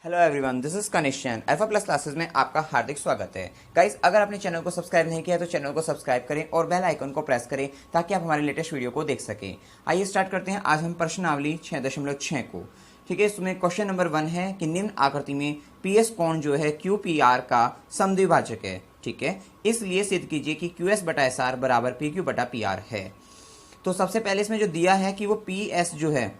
Hello everyone, this is कनिष्यन। Alpha plus classes में आपका हार्दिक स्वागत है। गाइस, अगर आपने चैनल को सब्सक्राइब नहीं किया तो चैनल को सब्सक्राइब करें और बेल आइकन को प्रेस करें ताकि आप हमारे लेटेस्ट वीडियो को देख सकें। आइए स्टार्ट करते हैं। आज हम प्रश्नावली 6.6 को, ठीक है, इसमें क्वेश्चन नंबर 1 है कि निम्न आकृति में पी एस कोण जो है क्यू पी आर का समद्विभाजक है, ठीक है, इसलिए सिद्ध कीजिए कि क्यू एस बटा एस आर बराबर पी क्यू बटा पी आर है। तो सबसे पहले इसमें जो दिया है कि वो पी एस जो है,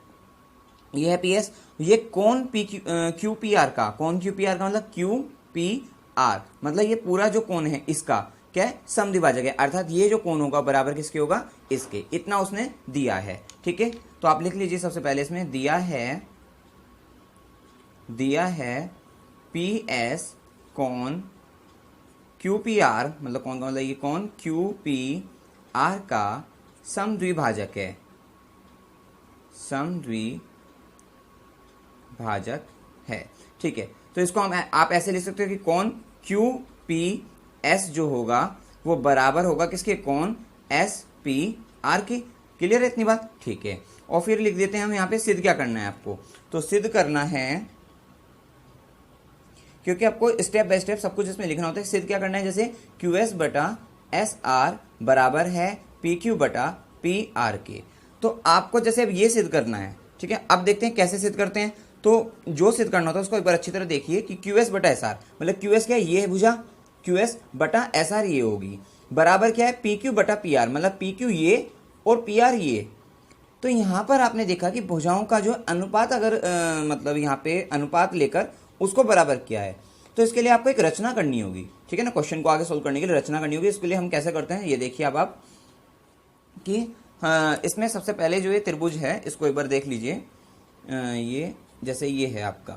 ये है पी एस, ये कौन पी क्यू पी आर का, कौन क्यू पी आर का मतलब क्यू पी आर मतलब ये पूरा जो कोण है इसका क्या है, समद्विभाजक है, अर्थात ये जो कोण होगा बराबर किसके होगा, इसके। इतना उसने दिया है, ठीक है। तो आप लिख लीजिए सबसे पहले इसमें दिया है पी एस कौन क्यू पी आर मतलब कौन का मतलब ये कौन क्यू पी आर का समद्विभाजक है, समद्विभाजक है, ठीक है। तो इसको हम आप ऐसे लिख सकते हो कि कौन क्यू पी एस जो होगा वो बराबर होगा किसके, कौन एस पी आर के। क्लियर है इतनी बात, ठीक है। और फिर लिख देते हैं हम यहाँ पे सिद्ध क्या करना है आपको, तो सिद्ध करना है, क्योंकि आपको स्टेप बाय स्टेप सब कुछ इसमें लिखना होता है। सिद्ध क्या करना है, जैसे क्यू एस बटा एस आर बराबर है पी क्यू बटा पी आर के। तो आपको जैसे अब ये सिद्ध करना है, ठीक है। अब देखते हैं कैसे सिद्ध करते हैं। तो जो सिद्ध करना होता है उसको एक बार अच्छी तरह देखिए कि क्यू एस बटा एस आर मतलब क्यू एस क्या है, ये है भुजा, क्यू एस बटा एस आर ये होगी, बराबर क्या है पी क्यू बटा पी आर मतलब पी क्यू ये और पी आर ये। तो यहाँ पर आपने देखा कि भुजाओं का जो अनुपात अगर मतलब यहाँ पे अनुपात लेकर उसको बराबर किया है, तो इसके लिए आपको एक रचना करनी होगी, ठीक है ना। क्वेश्चन को आगे सोल्व करने के लिए रचना करनी होगी। इसके लिए हम कैसे करते हैं ये देखिए अब आप कि इसमें सबसे पहले जो ये त्रिभुज है इसको एक बार देख लीजिए। ये जैसे ये है आपका,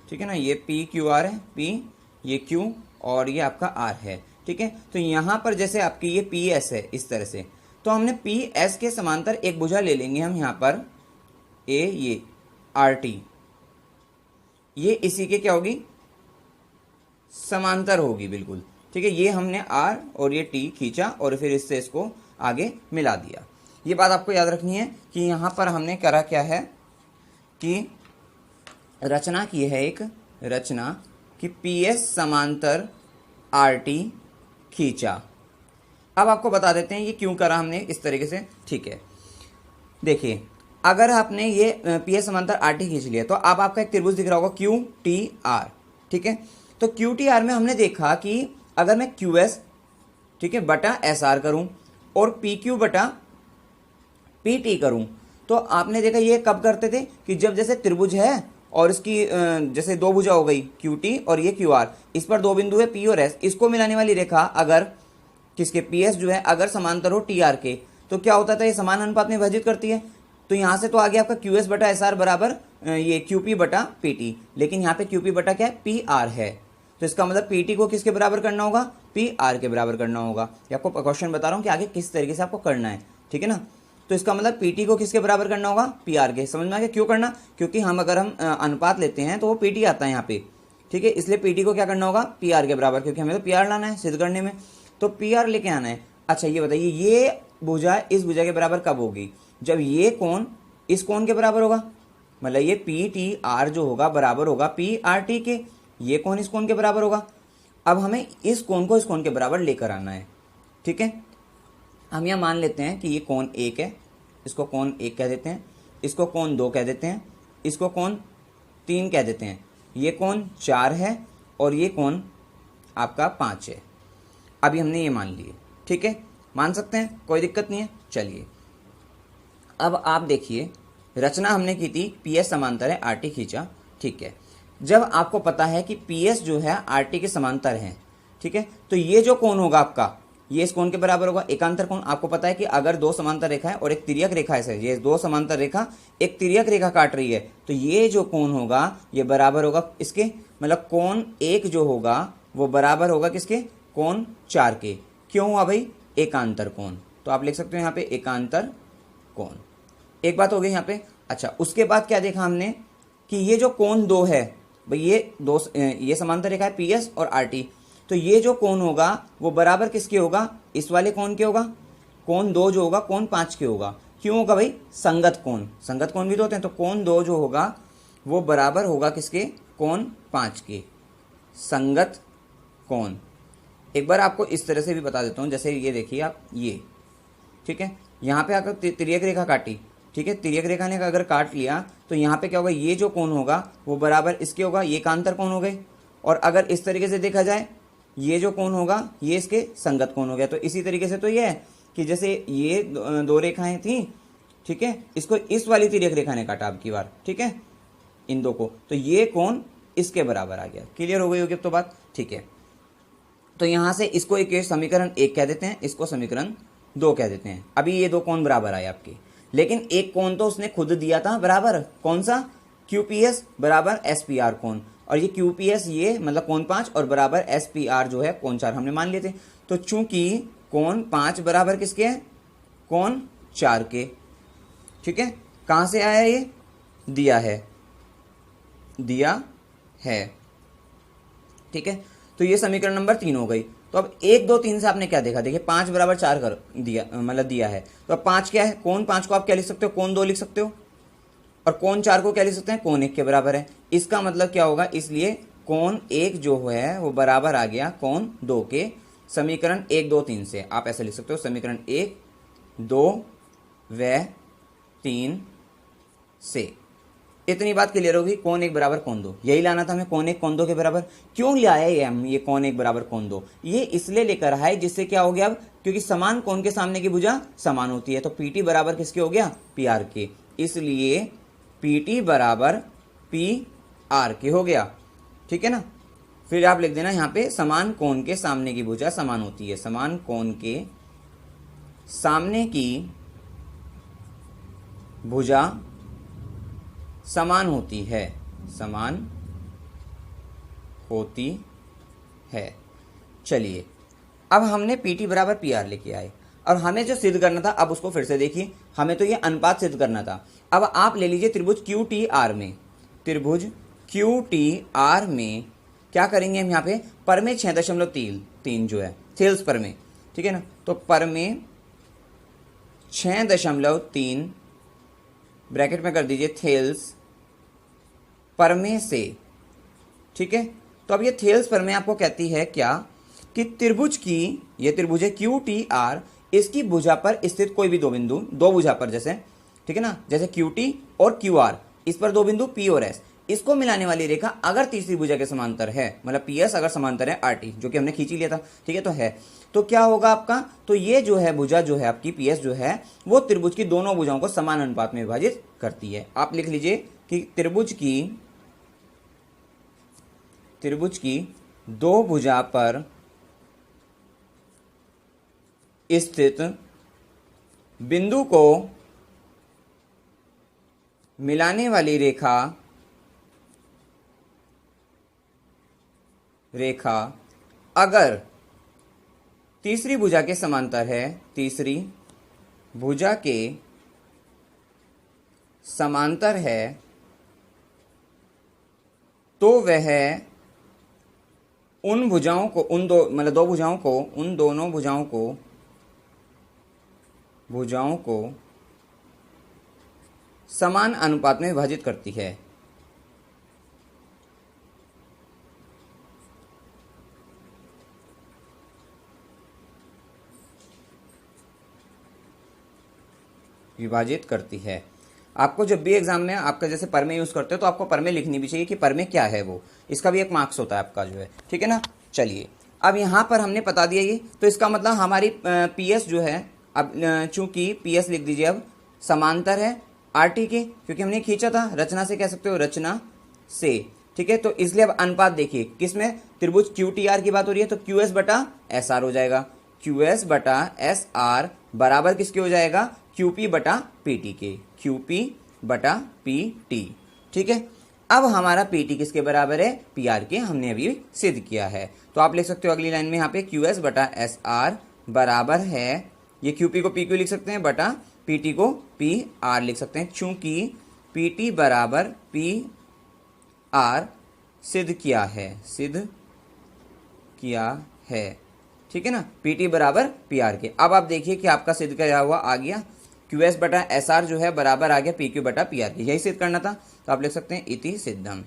ठीक है ना, ये पी क्यू आर है, पी ये क्यू और ये आपका आर है, ठीक है। तो यहां पर जैसे आपकी ये पी एस है इस तरह से, तो हमने पी एस के समांतर एक भुजा ले लेंगे हम यहाँ पर ए, ये आर टी, ये इसी के क्या होगी, समांतर होगी बिल्कुल, ठीक है। ये हमने आर और ये टी खींचा और फिर इससे इसको आगे मिला दिया। ये बात आपको याद रखनी है कि यहाँ पर हमने करा क्या है कि रचना की है, एक रचना कि पी एस समांतर आर टी खींचा। अब आपको बता देते हैं ये क्यों करा हमने इस तरीके से, ठीक है। देखिए, अगर आपने ये पी एस समांतर आर टी खींच लिया तो अब आपका एक त्रिभुज दिख रहा होगा क्यू टी आर, ठीक है। तो क्यू टी आर में हमने देखा कि अगर मैं क्यू एस, ठीक है, बटा एस आर करूं और पी क्यू बटा पी टी करूं, तो आपने देखा ये कब करते थे कि जब जैसे त्रिभुज है और इसकी जैसे दो भुजा हो गई क्यू टी और ये क्यू आर, इस पर दो बिंदु है पी और एस, इसको मिलाने वाली रेखा अगर किसके पी एस जो है अगर समांतर हो टी आर के, तो क्या होता था, ये समान अनुपात में विभाजित करती है। तो यहां से तो आ गया आपका क्यू एस बटा एस आर बराबर ये क्यू पी बटा पी टी, लेकिन यहाँ पे क्यू पी बटा क्या है, पी आर है। तो इसका मतलब पी टी को किसके बराबर करना होगा, पी आर के बराबर करना होगा। ये आपको क्वेश्चन बता रहा हूँ कि आगे किस तरीके से आपको करना है, ठीक है ना। तो इसका मतलब पीटी को किसके बराबर करना होगा, पी आर के। समझ में आ गया क्यों करना, क्योंकि हम अगर हम अनुपात लेते हैं तो वो पीटी आता है यहाँ पे, ठीक है। इसलिए पीटी को क्या करना होगा, पी आर के बराबर, क्योंकि हमें तो पी आर लाना है सिद्ध करने में, तो पी आर लेके आना है। अच्छा ये बताइए, ये भुजा इस भुजा के बराबर कब होगी, जब ये कोण इस कोण के बराबर होगा, मतलब ये पी टी आर जो होगा बराबर होगा पी आर टी के, ये कोण इस कोण के बराबर होगा। अब हमें इस कोण को इस कोण के बराबर लेकर आना है, ठीक है। हम यह मान लेते हैं कि ये कोण एक है, इसको कोण एक कह देते हैं, इसको कोण दो कह देते हैं, इसको कोण तीन कह देते हैं, ये कोण चार है और ये कोण आपका पाँच है। अभी हमने ये मान लिए, ठीक है, मान सकते हैं, कोई दिक्कत नहीं है। चलिए अब आप देखिए, रचना हमने की थी पी एस समांतर है आर टी खींचा, ठीक है। जब आपको पता है कि पी एस जो है आर टी के समांतर है, ठीक है, तो ये जो कोण होगा आपका ये इस कोण के बराबर होगा, एकांतर कोण। आपको पता है कि अगर दो समांतर रेखा है और एक तिर्यक रेखा है, ये दो समांतर रेखा एक तिर्यक रेखा काट रही है, तो ये जो कोण होगा ये बराबर होगा इसके, मतलब कोण एक जो होगा वो बराबर होगा किसके, कोण चार के। क्यों हुआ भाई, एकांतर कोण। तो आप लिख सकते हो यहाँ पे एकांतर कोण। एक बात हो गई यहाँ पे। अच्छा, उसके बाद क्या देखा हमने कि ये जो कोण दो है भाई, ये समांतर रेखा है पी एस और आर टी, तो ये जो कोण होगा वो बराबर किसके होगा, इस वाले कोण के होगा, कोण दो जो होगा कोण पाँच के होगा। क्यों होगा भाई? संगत कोण, संगत कोण भी तो होते हैं, तो कोण 2 जो होगा वो बराबर होगा किसके? कोण 5 के, संगत कोण। एक बार आपको इस तरह से भी बता देता हूं, जैसे ये देखिए आप, ये ठीक है, यहाँ पे आकर तिर्यक रेखा काटी, ठीक है, तिर्यक रेखा ने अगर काट लिया तो यहाँ पे क्या होगा? ये जो कोण होगा वो बराबर इसके होगा, ये कांतर कोण हो गए। और अगर इस तरीके से देखा जाए, ये जो कोण होगा ये इसके संगत कोण हो गया। तो इसी तरीके से तो ये है कि जैसे ये दो रेखाएं थी, ठीक है, इसको इस वाली तिर्यक रेखा ने काटा अब की बार, ठीक है, इन दो को, तो ये कोण इसके बराबर आ गया। क्लियर हो गई होगी अब तो बात, ठीक है। तो यहां से इसको एक समीकरण 1 कह देते हैं, इसको समीकरण 2 कह देते हैं। अभी ये दो कोण बराबर आए आपके, लेकिन एक कोण तो उसने खुद दिया था बराबर, कौन सा? QPS बराबर SPR कोण, और ये QPS ये मतलब कोण 5 और बराबर SPR जो है कोण 4 हमने मान लिए थे। तो चूंकि कोण 5 बराबर किसके है? कोण 4 के, ठीक है। कहां से आया ये? दिया है, दिया है, ठीक है। तो ये समीकरण नंबर 3 हो गई। तो अब 1 2 3 से आपने क्या देखा? देखिए 5 बराबर 4 कर दिया, मतलब दिया है। तो अब 5 क्या है? कोण 5 को आप क्या लिख सकते हो? कोण 2 लिख सकते हो। और कोण 4 को क्या लिख सकते हैं? कोण 1 के बराबर है। इसका मतलब क्या होगा? इसलिए कोण 1 जो है वो बराबर आ गया कोण 2 के। समीकरण 1 2 3 से आप ऐसे लिख सकते हो, समीकरण 1 2 व 3 से। इतनी बात क्लियर होगी। कोण 1 बराबर कोण 2, यही लाना था हमें, कोण 1 कोण 2 के बराबर। क्यों लिया है हम ये कोण 1 बराबर कोण 2? ये इसलिए लेकर आया है जिससे क्या हो गया अब, क्योंकि समान कोण के सामने की भुजा समान होती है। तो PT बराबर किसके हो गया? PR के, इसलिए PT बराबर PR के हो गया, ठीक है ना। फिर आप लिख देना यहाँ पे, समान कोण के सामने की भुजा समान होती है, समान कोण के सामने की भुजा समान होती है, समान होती है। चलिए अब हमने PT बराबर PR लेके आए, और हमें जो सिद्ध करना था अब उसको फिर से देखिए। हमें तो ये अनुपात सिद्ध करना था। अब आप ले लीजिए त्रिभुज QTR में, त्रिभुज QTR में क्या करेंगे हम? यहाँ पे परमे 6.3 जो है थेल्स परमे, ठीक है ना। तो परमे 6.3 ब्रैकेट में कर दीजिए थेल्स परमे से, ठीक है। तो अब ये थेल्स परमे आपको कहती है क्या? कि त्रिभुज की, ये त्रिभुज है QTR, इसकी भुजा पर स्थित कोई भी दो बिंदु, दो भुजा पर जैसे, ठीक है ना, जैसे QT और QR, इस पर दो बिंदु P और S, इसको मिलाने वाली रेखा अगर तीसरी भुजा के समांतर है, मतलब PS अगर समांतर है RT, जो कि हमने खींची लिया था, ठीक है, तो है, तो क्या होगा आपका? तो ये जो है भुजा जो है आपकी PS जो है वो त्रिभुज की दोनों भुजाओं को समान अनुपात में विभाजित करती है। आप लिख लीजिए कि त्रिभुज की दो भुजा पर स्थित बिंदु को मिलाने वाली रेखा अगर तीसरी भुजा के समांतर है, तीसरी भुजा के समांतर है, तो वह उन भुजाओं को, उन दो मतलब दो भुजाओं को, उन दोनों भुजाओं को समान अनुपात में विभाजित करती है। विभाजित करती है। आपको जब भी एग्जाम में आपका जैसे परमे यूज करते हो तो आपको परमे लिखनी भी चाहिए कि परमे क्या है, वो इसका भी एक मार्क्स होता है आपका जो है, ठीक है ना। चलिए अब यहां पर हमने बता दिया ये, तो इसका मतलब हमारी PS जो है, अब चूंकि PS लिख दीजिए अब समांतर है RT के, क्योंकि हमने खींचा था, रचना से कह सकते हो, रचना से, ठीक है। तो इसलिए अब अनुपात देखिए किसमें? त्रिभुज QTR की बात हो रही है, तो QS बटा SR हो जाएगा, QS बटा SR बराबर किसके हो जाएगा? QP बटा PT के, QP बटा PT, ठीक है। अब हमारा PT किसके बराबर है? PR के, हमने अभी सिद्ध किया है। तो आप लिख सकते हो अगली लाइन में यहाँ पे QS बटा SR बराबर है, ये QP को PQ लिख सकते हैं, बटा PT को PR लिख सकते हैं, चूंकि PT बराबर PR सिद्ध किया है, ठीक है ना। PT बराबर PR के। अब आप देखिए कि आपका सिद्ध क्या हुआ, आ गया। क्यू एस बटा एस आर जो है बराबर आ गया पी क्यू बटा पी आर के, यही सिद्ध करना था। तो आप लिख सकते हैं इति सिद्धम।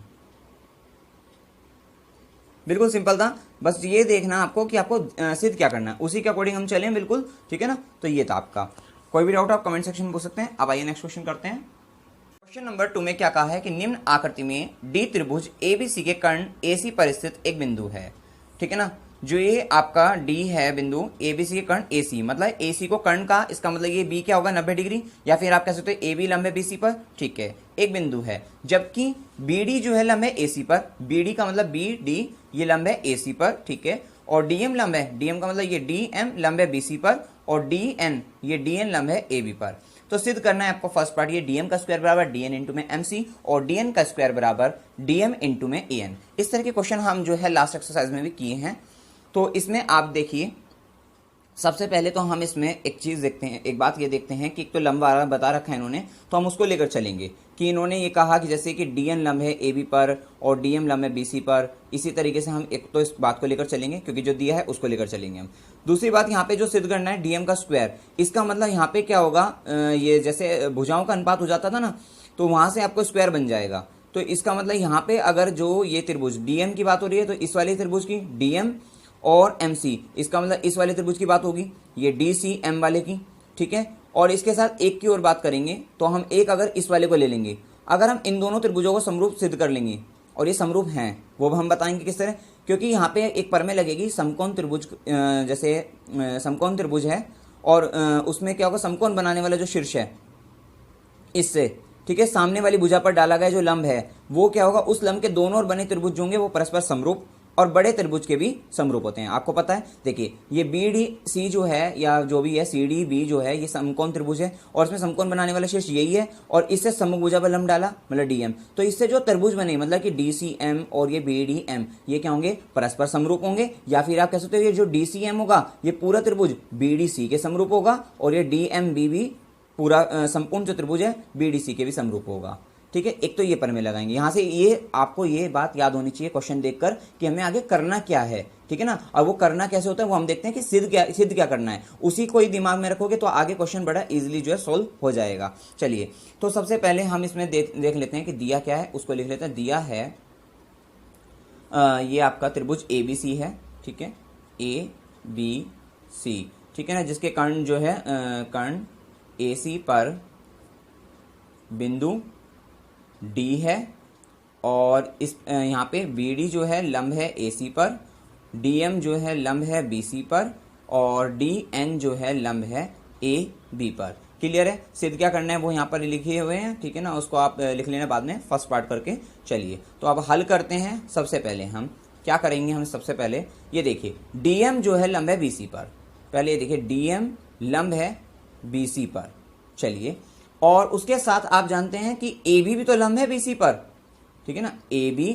बिल्कुल सिंपल था, बस ये देखना आपको कि आपको सिद्ध क्या करना है, उसी के अकॉर्डिंग हम चलें बिल्कुल, ठीक है ना। तो ये था आपका। कोई भी डाउट आप कमेंट सेक्शन में पूछ सकते हैं। अब आइए नेक्स्ट क्वेश्चन करते हैं। क्वेश्चन नंबर 2 में क्या कहा है कि निम्न आकृति में डी त्रिभुज एबीसी के कर्ण एसी पर स्थित एक बिंदु है, ठीक है ना। जो ये आपका डी है बिंदु एबीसी के कर्ण एसी, मतलब एसी को कर्ण का, इसका मतलब ये बी क्या होगा 90 डिग्री, या फिर आप कह सकते हो एबी लंब है बीसी पर, ठीक है, एक बिंदु है। जबकि बीडी जो है लंब है एसी पर, बीडी का मतलब बी डी ये लंब है एसी पर, ठीक है। और डीएम लंब है, डीएम का मतलब ये डीएम लंब है बीसी पर, और डीएन ये डीएन लंब है एबी पर। तो सिद्ध करना है आपको फर्स्ट पार्ट, ये डीएम का स्क्वायर बराबर डीएन इंटू में एमसी, और डीएन का स्क्वायर बराबर डीएम इंटू में एएन। इस तरह के क्वेश्चन हम जो है लास्ट एक्सरसाइज में भी किए हैं। तो इसमें आप देखिए, सबसे पहले तो हम इसमें एक चीज़ देखते हैं, एक बात ये देखते हैं कि एक तो लंब वाला बता रखा है इन्होंने, तो हम उसको लेकर चलेंगे कि इन्होंने ये कहा कि जैसे कि डीएन लंब है एबी पर और डीएम लंब है बीसी पर, इसी तरीके से हम एक तो इस बात को लेकर चलेंगे क्योंकि जो दिया है उसको लेकर चलेंगे हम। दूसरी बात यहाँ पे जो सिद्ध करना है डीएम का स्क्वायर, इसका मतलब यहाँ पे क्या होगा, ये जैसे भुजाओं का अनुपात हो जाता था ना, तो वहां से आपको स्क्वायर बन जाएगा। तो इसका मतलब यहाँ पे अगर जो ये त्रिभुज डीएम की बात हो रही है तो इस वाले त्रिभुज की डीएम और MC, इसका मतलब इस वाले त्रिभुज की बात होगी, ये DCM वाले की, ठीक है। और इसके साथ एक की और बात करेंगे तो हम एक अगर इस वाले को ले लेंगे, अगर हम इन दोनों त्रिभुजों को समरूप सिद्ध कर लेंगे और ये समरूप हैं, वो हम बताएंगे किस तरह, क्योंकि यहाँ पे एक प्रमेय लगेगी समकोण त्रिभुज, जैसे समकोण त्रिभुज है और उसमें क्या होगा, समकोण बनाने वाला जो शीर्ष है इससे, ठीक है, सामने वाली भुजा पर डाला गया जो लंब है वो क्या होगा, उस लंब के दोनों ओर बने त्रिभुज जो होंगे वो परस्पर समरूप और बड़े त्रिभुज के भी समरूप होते हैं, आपको पता है। देखिए ये BDC जो है या जो भी है CDB जो है ये समकोण त्रिभुज है और इसमें समकोण बनाने वाला शीर्ष यही है और इससे सम्मुख भुजा पर लंब डाला मतलब DM, तो इससे जो त्रिभुज बने मतलब कि DCM और ये BDM ये क्या होंगे, परस्पर समरूप होंगे। या फिर आप कह सकते हो ये जो DCM होगा ये पूरा त्रिभुज BDC के समरूप होगा और ये DMB भी पूरा संपूर्ण जो त्रिभुज है BDC के भी समरूप होगा, ठीक है। एक तो ये प्रमेय लगाएंगे यहाँ से, ये आपको ये बात याद होनी चाहिए क्वेश्चन देखकर कि हमें आगे करना क्या है, ठीक है ना। और वो करना कैसे होता है वो हम देखते हैं कि सिद्ध क्या करना है, उसी को ही दिमाग में रखोगे तो आगे क्वेश्चन बड़ा इजीली जो है सोल्व हो जाएगा। चलिए तो सबसे पहले हम इसमें देख लेते हैं कि दिया क्या है, उसको लिख लेते हैं। दिया है ये आपका त्रिभुज ABC है, ठीक है, ABC, ठीक है ना, जिसके कर्ण जो है कर्ण AC पर बिंदु D है और इस यहाँ पे BD जो है लंब है AC पर, DM जो है लंब है BC पर और DN जो है लंब है AB पर। क्लियर है। सिद्ध क्या करना है वो यहाँ पर लिखे हुए हैं, ठीक है ना, उसको आप लिख लेना बाद में फर्स्ट पार्ट करके। चलिए तो अब हल करते हैं। सबसे पहले हम क्या करेंगे, हम सबसे पहले ये देखिए DM जो है लंब है BC पर, पहले ये देखिए DM लंब है BC पर। चलिए और उसके साथ आप जानते हैं कि AB भी तो लंब है BC पर, ठीक है ना, AB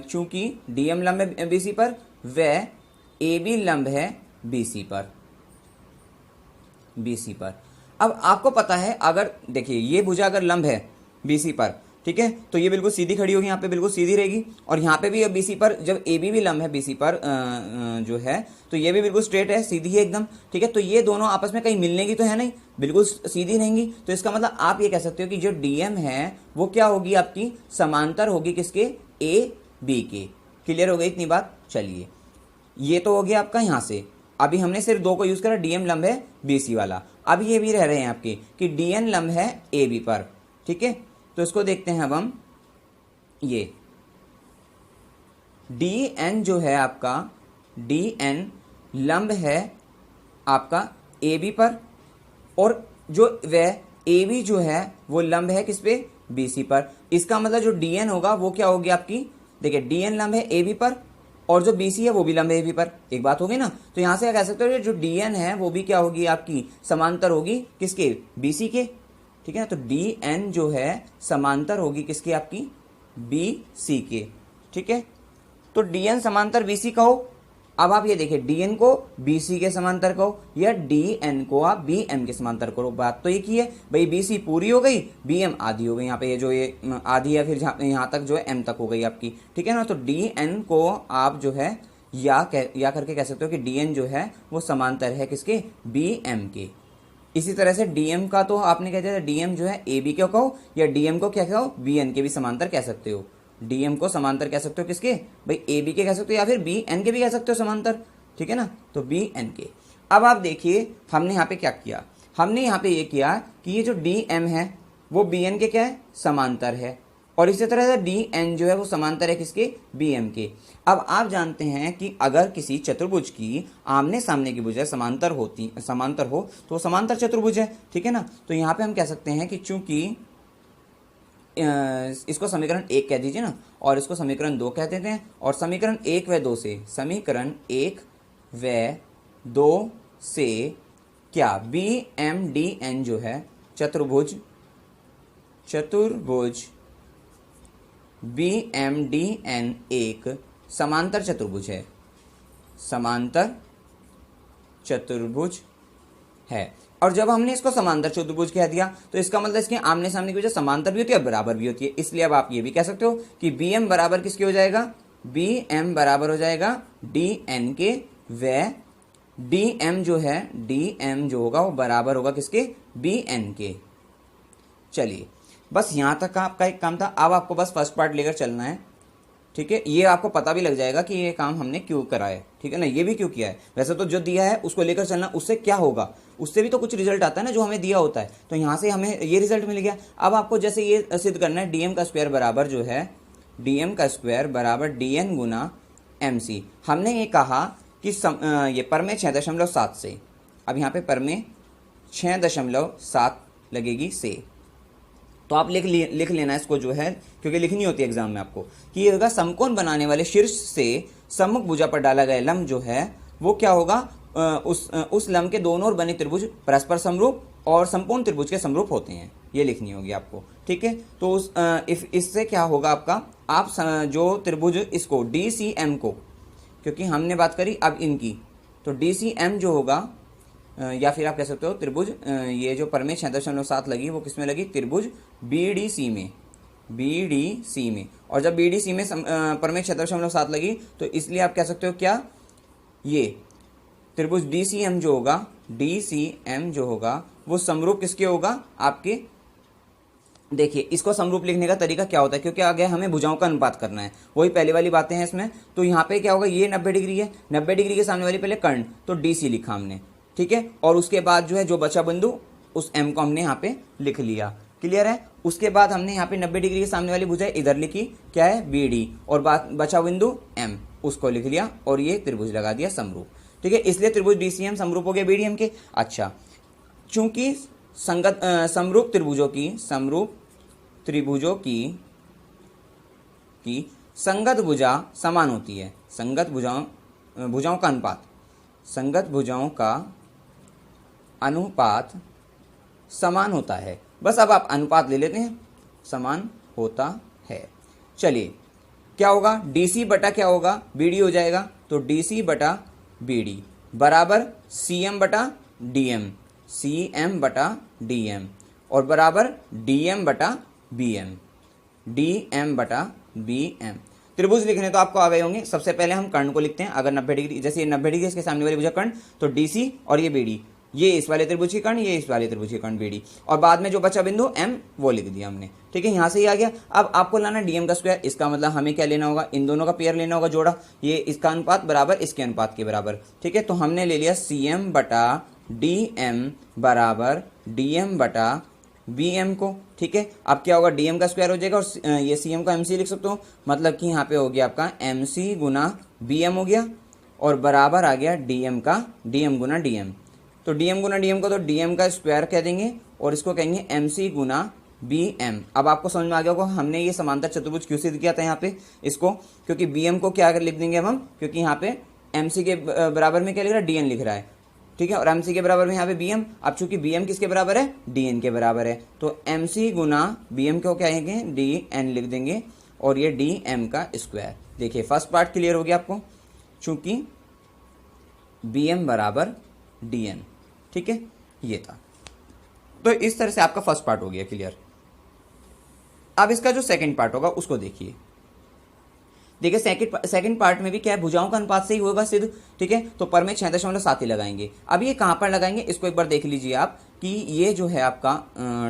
चूंकि DM लंब है BC पर वह AB लंब है BC पर। अब आपको पता है अगर देखिए ये भुजा अगर लंब है BC पर, ठीक है, तो ये बिल्कुल सीधी खड़ी होगी, यहाँ पे बिल्कुल सीधी रहेगी और यहाँ पे भी BC पर जब AB भी लंब है BC पर जो है तो ये भी बिल्कुल स्ट्रेट है, सीधी है एकदम, ठीक है। तो ये दोनों आपस में कहीं मिलने की तो है नहीं, बिल्कुल सीधी रहेंगी। तो इसका मतलब आप ये कह सकते हो कि जो DM है वो क्या होगी, आपकी समांतर होगी किसके, AB के। क्लियर हो गई इतनी बात। चलिए ये तो हो गया आपका यहाँ से। अभी हमने सिर्फ दो को यूज करा, DM लंब है BC वाला। अब ये भी रह रहे हैं आपके कि DN लंब है AB पर, ठीक है। तो इसको देखते हैं अब हम, ये DN जो है आपका, DN लंब है आपका AB पर और जो वह AB जो है वो लंब है किस पे, BC पर। इसका मतलब जो DN होगा वो क्या होगी आपकी, देखिए DN लंब है AB पर और जो BC है वो भी लंब है AB पर। एक बात होगी ना, तो यहां से कह सकते हो जो DN है वो भी क्या होगी आपकी, समांतर होगी किसके, BC के, ठीक है ना। तो DN जो है समांतर होगी किसके, आपकी BC के, ठीक है। तो DN समांतर BC कहो। अब आप ये देखिए DN को BC के समांतर कहो या DN को आप BM के समांतर करो। बात तो एक ही है भाई, BC पूरी हो गई, BM आधी हो गई। यहाँ पे ये जो ये आधी है फिर यहाँ तक जो है M तक हो गई आपकी, ठीक है ना। तो DN को आप जो है या करके कह सकते हो कि DN जो है वो समांतर है किसके, BM के, इसी तरह से डीएम का तो आपने कह दिया डीएम जो है ए बी को कहो, या डीएम को क्या कहो, बी एन के भी समांतर कह सकते हो। डीएम को समांतर कह सकते हो किसके भाई, ए बी के कह सकते हो, या फिर बी एन के भी कह सकते हो समांतर, ठीक है ना, तो बी एन के। अब आप देखिए हमने यहाँ पे क्या किया, हमने यहाँ पे ये किया कि ये जो डी एम है वो बी एन के क्या है, समांतर है, और इसी तरह से डी एन जो है वो समांतर है किसके, बी एम के। अब आप जानते हैं कि अगर किसी चतुर्भुज की आमने सामने की भुजाएं समांतर हो तो वो समांतर चतुर्भुज है, ठीक है ना। तो यहाँ पे हम कह सकते हैं कि चूंकि इसको समीकरण 1 कह दीजिए ना, और इसको समीकरण 2 कह देते हैं, और समीकरण 1 व 2 से, समीकरण 1 व 2 से क्या, बी एम डी एन जो है चतुर्भुज बी एम डी एन एक समांतर चतुर्भुज है, समांतर चतुर्भुज है। और जब हमने इसको समांतर चतुर्भुज कह दिया तो इसका मतलब इसके आमने सामने की वजह समांतर भी होती है और बराबर भी होती है, इसलिए अब आप ये भी कह सकते हो कि बी एम बराबर किसके हो जाएगा, बी एम बराबर हो जाएगा डी एन के, व डी एम जो है, डी एम जो होगा वो बराबर होगा किसके, बी एन के। चलिए बस यहाँ तक का आपका एक काम था, अब आपको बस फर्स्ट पार्ट लेकर चलना है, ठीक है। ये आपको पता भी लग जाएगा कि ये काम हमने क्यों करा है, ठीक है ना, ये भी क्यों किया है। वैसे तो जो दिया है उसको लेकर चलना, उससे क्या होगा, उससे भी तो कुछ रिजल्ट आता है ना जो हमें दिया होता है, तो यहाँ से हमें ये रिजल्ट मिल गया। अब आपको जैसे ये सिद्ध करना है, डीएम का स्क्वायर बराबर जो है, डीएम का स्क्वायर बराबर डी एन गुना एम सी। हमने ये कहा कि ये परमेय 6.7 से, अब यहाँ पे परमेय 6.7 लगेगी से, तो आप लिख लेना इसको जो है, क्योंकि लिखनी होती है एग्जाम में आपको, कि ये होगा समकोण बनाने वाले शीर्ष से सम्मुख भुजा पर डाला गया लंब जो है वो क्या होगा, उस लंब के दोनों ओर बने त्रिभुज परस्पर समरूप और संपूर्ण त्रिभुज के समरूप होते हैं, ये लिखनी होगी आपको, ठीक है। तो इससे क्या होगा आपका, आप जो त्रिभुज इसको डी सी एम को, क्योंकि हमने बात करी अब इनकी, तो डी सी एम जो होगा, या फिर आप कह सकते हो त्रिभुज, ये जो परमेय 6.7 लगी वो किसमें लगी, त्रिभुज बी डी सी में, और जब बी डी सी में परमेय 6.7 लगी तो इसलिए आप कह सकते हो क्या, ये त्रिभुज डी सी एम जो होगा वो समरूप किसके होगा आपके। देखिए इसको समरूप लिखने का तरीका क्या होता है, क्योंकि आगे हमें भुजाओं का अनुपात करना है, वही पहले वाली बातें हैं इसमें। तो यहाँ पे क्या होगा, ये 90 डिग्री है, 90 डिग्री के सामने वाली पहले कर्ण, तो डी सी लिखा हमने, ठीक है, और उसके बाद जो है जो बचा बिंदु उस एम को हमने यहाँ पे लिख लिया, क्लियर है। उसके बाद हमने यहाँ पे 90 डिग्री के सामने वाली भुजा इधर लिखी, क्या है, बी डी, और बचा बिंदु एम उसको लिख लिया, और ये त्रिभुज लगा दिया समरूप, ठीक है। इसलिए त्रिभुज डीसीएम समरूप हो गया बीडीएम के। अच्छा, चूंकि समरूप त्रिभुजों की संगत भुजा समान होती है, संगत भुजाओं का अनुपात समान होता है। बस अब आप अनुपात ले लेते हैं, समान होता है। चलिए क्या होगा, डीसी बटा क्या होगा, बीडी हो जाएगा, तो डीसी बटा बीडी बराबर सीएम बटा डीएम, सीएम बटा डीएम, और बराबर डीएम बटा बीएम, डीएम बटा बीएम। त्रिभुज लिखने तो आपको आ गए होंगे। सबसे पहले हम कर्ण को लिखते हैं, अगर 90 डिग्री, जैसे 90 डिग्री इसके सामने वाली भुजा कर्ण, तो डीसी और ये बीडी, ये इस वाले त्रिभुज की कर्ण, ये इस वाले त्रिभुज की कर्ण बीडी, और बाद में जो बचा बिंदु एम वो लिख दिया हमने, ठीक है। यहाँ से ही आ गया। अब आपको लाना डीएम का स्क्वायर, इसका मतलब हमें क्या लेना होगा, इन दोनों का पेयर लेना होगा जोड़ा, ये इसका अनुपात बराबर इसके अनुपात के बराबर, ठीक है। तो हमने ले लिया सीएम बटा डीएम बराबर डीएम बटा बीएम को, ठीक है। अब क्या होगा, डीएम का स्क्वायर हो जाएगा और ये सीएम का एमसी लिख सकते हो, मतलब कि यहाँ पे हो गया आपका एमसी गुना बीएम हो गया, और बराबर आ गया डीएम का डीएम गुना डीएम। तो डीएम गुना डीएम को तो डीएम का स्क्वायर कह देंगे और इसको कहेंगे एमसी गुना बीएम। अब आपको समझ में आ गया होगा हमने ये समांतर चतुर्भुज क्यों सिद्ध किया था यहाँ पे इसको, क्योंकि बीएम को क्या लिख देंगे अब हम, क्योंकि यहाँ पे एमसी के बराबर में क्या लिख रहा है, डीएन लिख रहा है, ठीक है, और एमसी के बराबर में यहाँ पे बीएम। अब चूंकि बीएम किसके बराबर है, डीएन के बराबर है, तो एमसी गुना बीएम को क्या कहेंगे, डीएन लिख देंगे, और ये डीएम का स्क्वायर। देखिए फर्स्ट पार्ट क्लियर हो गया आपको, चूंकि बीएम बराबर डीएन, ठीक है, ये था। तो इस तरह से आपका फर्स्ट पार्ट हो गया क्लियर। अब इसका जो सेकंड पार्ट होगा उसको देखिए। देखिए सेकंड पार्ट में भी क्या है, भुजाओं का अनुपात से ही होगा सिद्ध, ठीक है। तो पर में 6.7 ही लगाएंगे। अब ये कहां पर लगाएंगे इसको एक बार देख लीजिए आप कि ये जो है आपका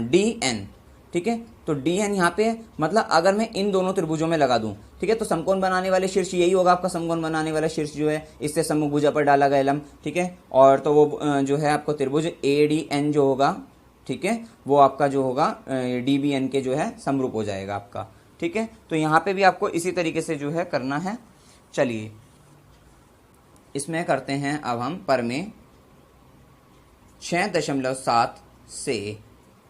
डी एन, ठीक है। तो डी एन यहाँ पे मतलब अगर मैं इन दोनों त्रिभुजों में लगा दूं, ठीक है, तो समकोण बनाने वाले शीर्ष यही होगा आपका, समकोण बनाने वाला शीर्ष जो है इससे सम्मुख भुजा पर डाला गया लंब, ठीक है। और तो वो जो है आपको त्रिभुज ए डी एन जो होगा, ठीक है, वो आपका जो होगा डी बी एन के जो है समरूप हो जाएगा आपका, ठीक है। तो यहाँ पे भी आपको इसी तरीके से जो है करना है। चलिए इसमें करते हैं अब हम पर में 6.7 से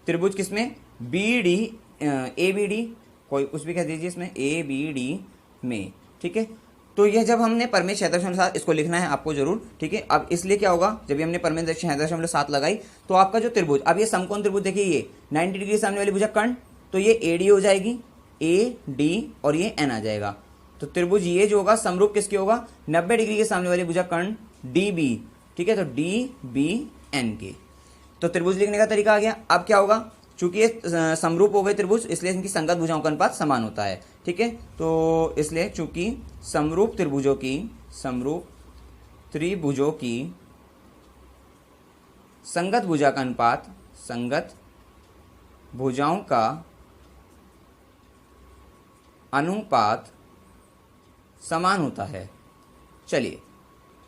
त्रिभुज किसमें, B D A B D, कोई कुछ भी कह दीजिए इसमें, ए बी डी में, ठीक है। तो यह जब हमने पर में 6.7 इसको लिखना है आपको जरूर, ठीक है। अब इसलिए क्या होगा, जब हमने पर में 6.7 लगाई तो आपका जो त्रिभुज, अब ये समकोण त्रिभुज देखिए, ये 90 डिग्री सामने वाली भुजा कर्ण, तो ये ए डी हो जाएगी, ए डी और ये एन आ जाएगा। तो त्रिभुज ये जो होगा समरूप किसके होगा, 90 डिग्री के सामने वाली भुजा कर्ण डी बी, ठीक है। तो डी बी एन के, तो त्रिभुज लिखने का तरीका आ गया। अब क्या होगा, चूंकि ये समरूप हो गए त्रिभुज, इसलिए इनकी संगत भुजाओं का अनुपात समान होता है, ठीक है। तो इसलिए चूंकि समरूप त्रिभुजों की संगत भुजा का अनुपात, संगत भुजाओं का अनुपात समान होता है। चलिए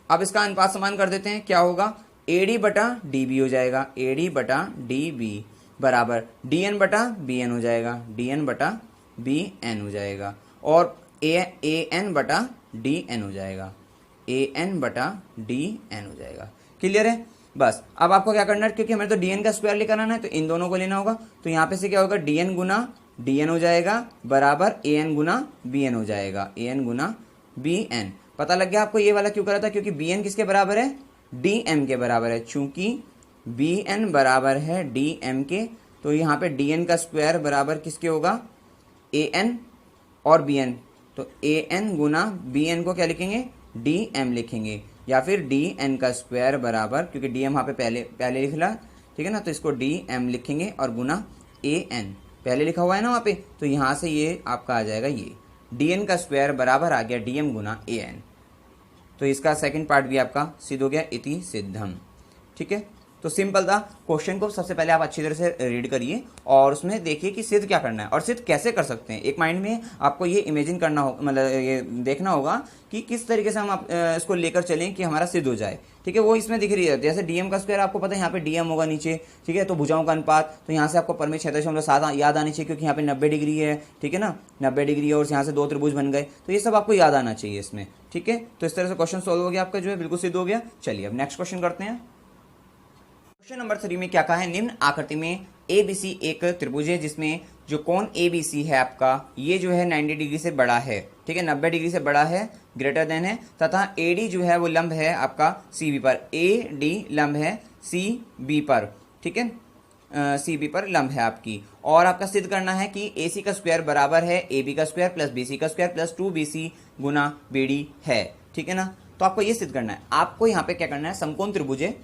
अब इसका अनुपात समान कर देते हैं, क्या होगा, AD बटा DB हो जाएगा, AD बटा DB बराबर DN बटा BN हो जाएगा, DN बटा BN हो जाएगा, और AN बटा DN हो जाएगा, AN बटा DN हो जाएगा। क्लियर है? बस अब आपको क्या करना है, क्योंकि हमें तो DN का स्क्वायर लेकर आना है तो इन दोनों को लेना होगा। तो यहाँ पे से क्या होगा, DN गुना DN हो जाएगा बराबर AN गुना BN हो जाएगा, AN गुना BN। पता लग गया आपको ये वाला क्यों करा था, क्योंकि BN किसके बराबर है, DM के बराबर है। चूंकि BN बराबर है DM के, तो यहाँ पे DN का स्क्वायर बराबर किसके होगा, AN और BN। तो AN गुना BN को क्या लिखेंगे, DM लिखेंगे, या फिर DN का स्क्वायर बराबर, क्योंकि DM यहाँ पे पहले लिख ला, ठीक है ना, तो इसको DM लिखेंगे और गुना AN पहले लिखा हुआ है ना वहाँ पे, तो यहाँ से ये आपका आ जाएगा, ये DN का स्क्वायर बराबर आ गया DM गुना AN। तो इसका सेकंड पार्ट भी आपका सिद्ध हो गया, इति सिद्धम, ठीक है। तो सिंपल था। क्वेश्चन को सबसे पहले आप अच्छी तरह से रीड करिए और उसमें देखिए कि सिद्ध क्या करना है और सिद्ध कैसे कर सकते हैं। एक माइंड में आपको ये इमेजिन करना होगा, मतलब ये देखना होगा कि किस तरीके से हम इसको लेकर चलें कि हमारा सिद्ध हो जाए, ठीक है। वो इसमें दिख रही है, जैसे डीएम का स्क्वायर आपको पता है, यहाँ पे डीएम होगा नीचे, ठीक है। तो भुजाओं का अनुपात, तो यहाँ से आपको पर में 6.7 याद आनी चाहिए, क्योंकि यहाँ पे 90 डिग्री है, ठीक है ना, 90 डिग्री है और यहाँ से दो त्रिभुज बन गए, तो ये सब आपको याद आना चाहिए इसमें, ठीक है। तो इस तरह से क्वेश्चन सॉल्व हो गया आपका, जो है बिल्कुल सिद्ध हो गया। चलिए अब नेक्स्ट क्वेश्चन करते हैं। क्वेश्चन नंबर 3 में क्या कहा है, निम्न आकृति में ABC एक त्रिभुज है जिसमें जो कोण ABC है आपका, ये जो है 90 डिग्री से बड़ा है, ठीक है, 90 डिग्री से बड़ा है, ग्रेटर देन है, तथा AD जो है वो लंब है आपका CB पर, AD लंब है CB पर, ठीक है, CB पर लंब है आपकी। और आपका सिद्ध करना है कि AC का स्क्वायर बराबर है AB का स्क्वायर प्लस BC का स्क्वायर प्लस 2BC गुना BD है, ठीक है ना। तो आपको ये सिद्ध करना है। आपको यहाँ पे क्या करना है, समकोण त्रिभुज है,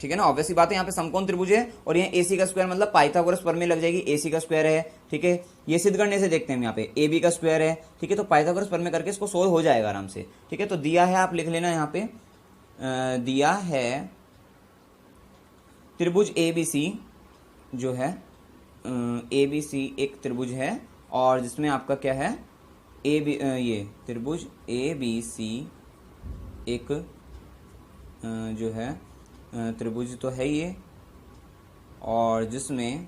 ठीक है ना, ऑब्वियसली बात है, यहाँ पे समकोण त्रिभुज है और यहाँ AC का स्क्वायर मतलब पाइथागोरस प्रमेय लग जाएगी, AC का स्क्वायर है, ठीक है। ये सिद्ध करने से देखते हैं यहाँ पे AB का स्क्वायर है, ठीक है, तो पाइथागोरस प्रमेय करके इसको सोल्व हो जाएगा आराम से, ठीक है। तो दिया है, आप लिख लेना यहाँ पे, दिया है त्रिभुज ABC जो है, ABC एक त्रिभुज है और जिसमें आपका क्या है, ये त्रिभुज ABC एक जो है त्रिभुज तो है ये, और जिसमें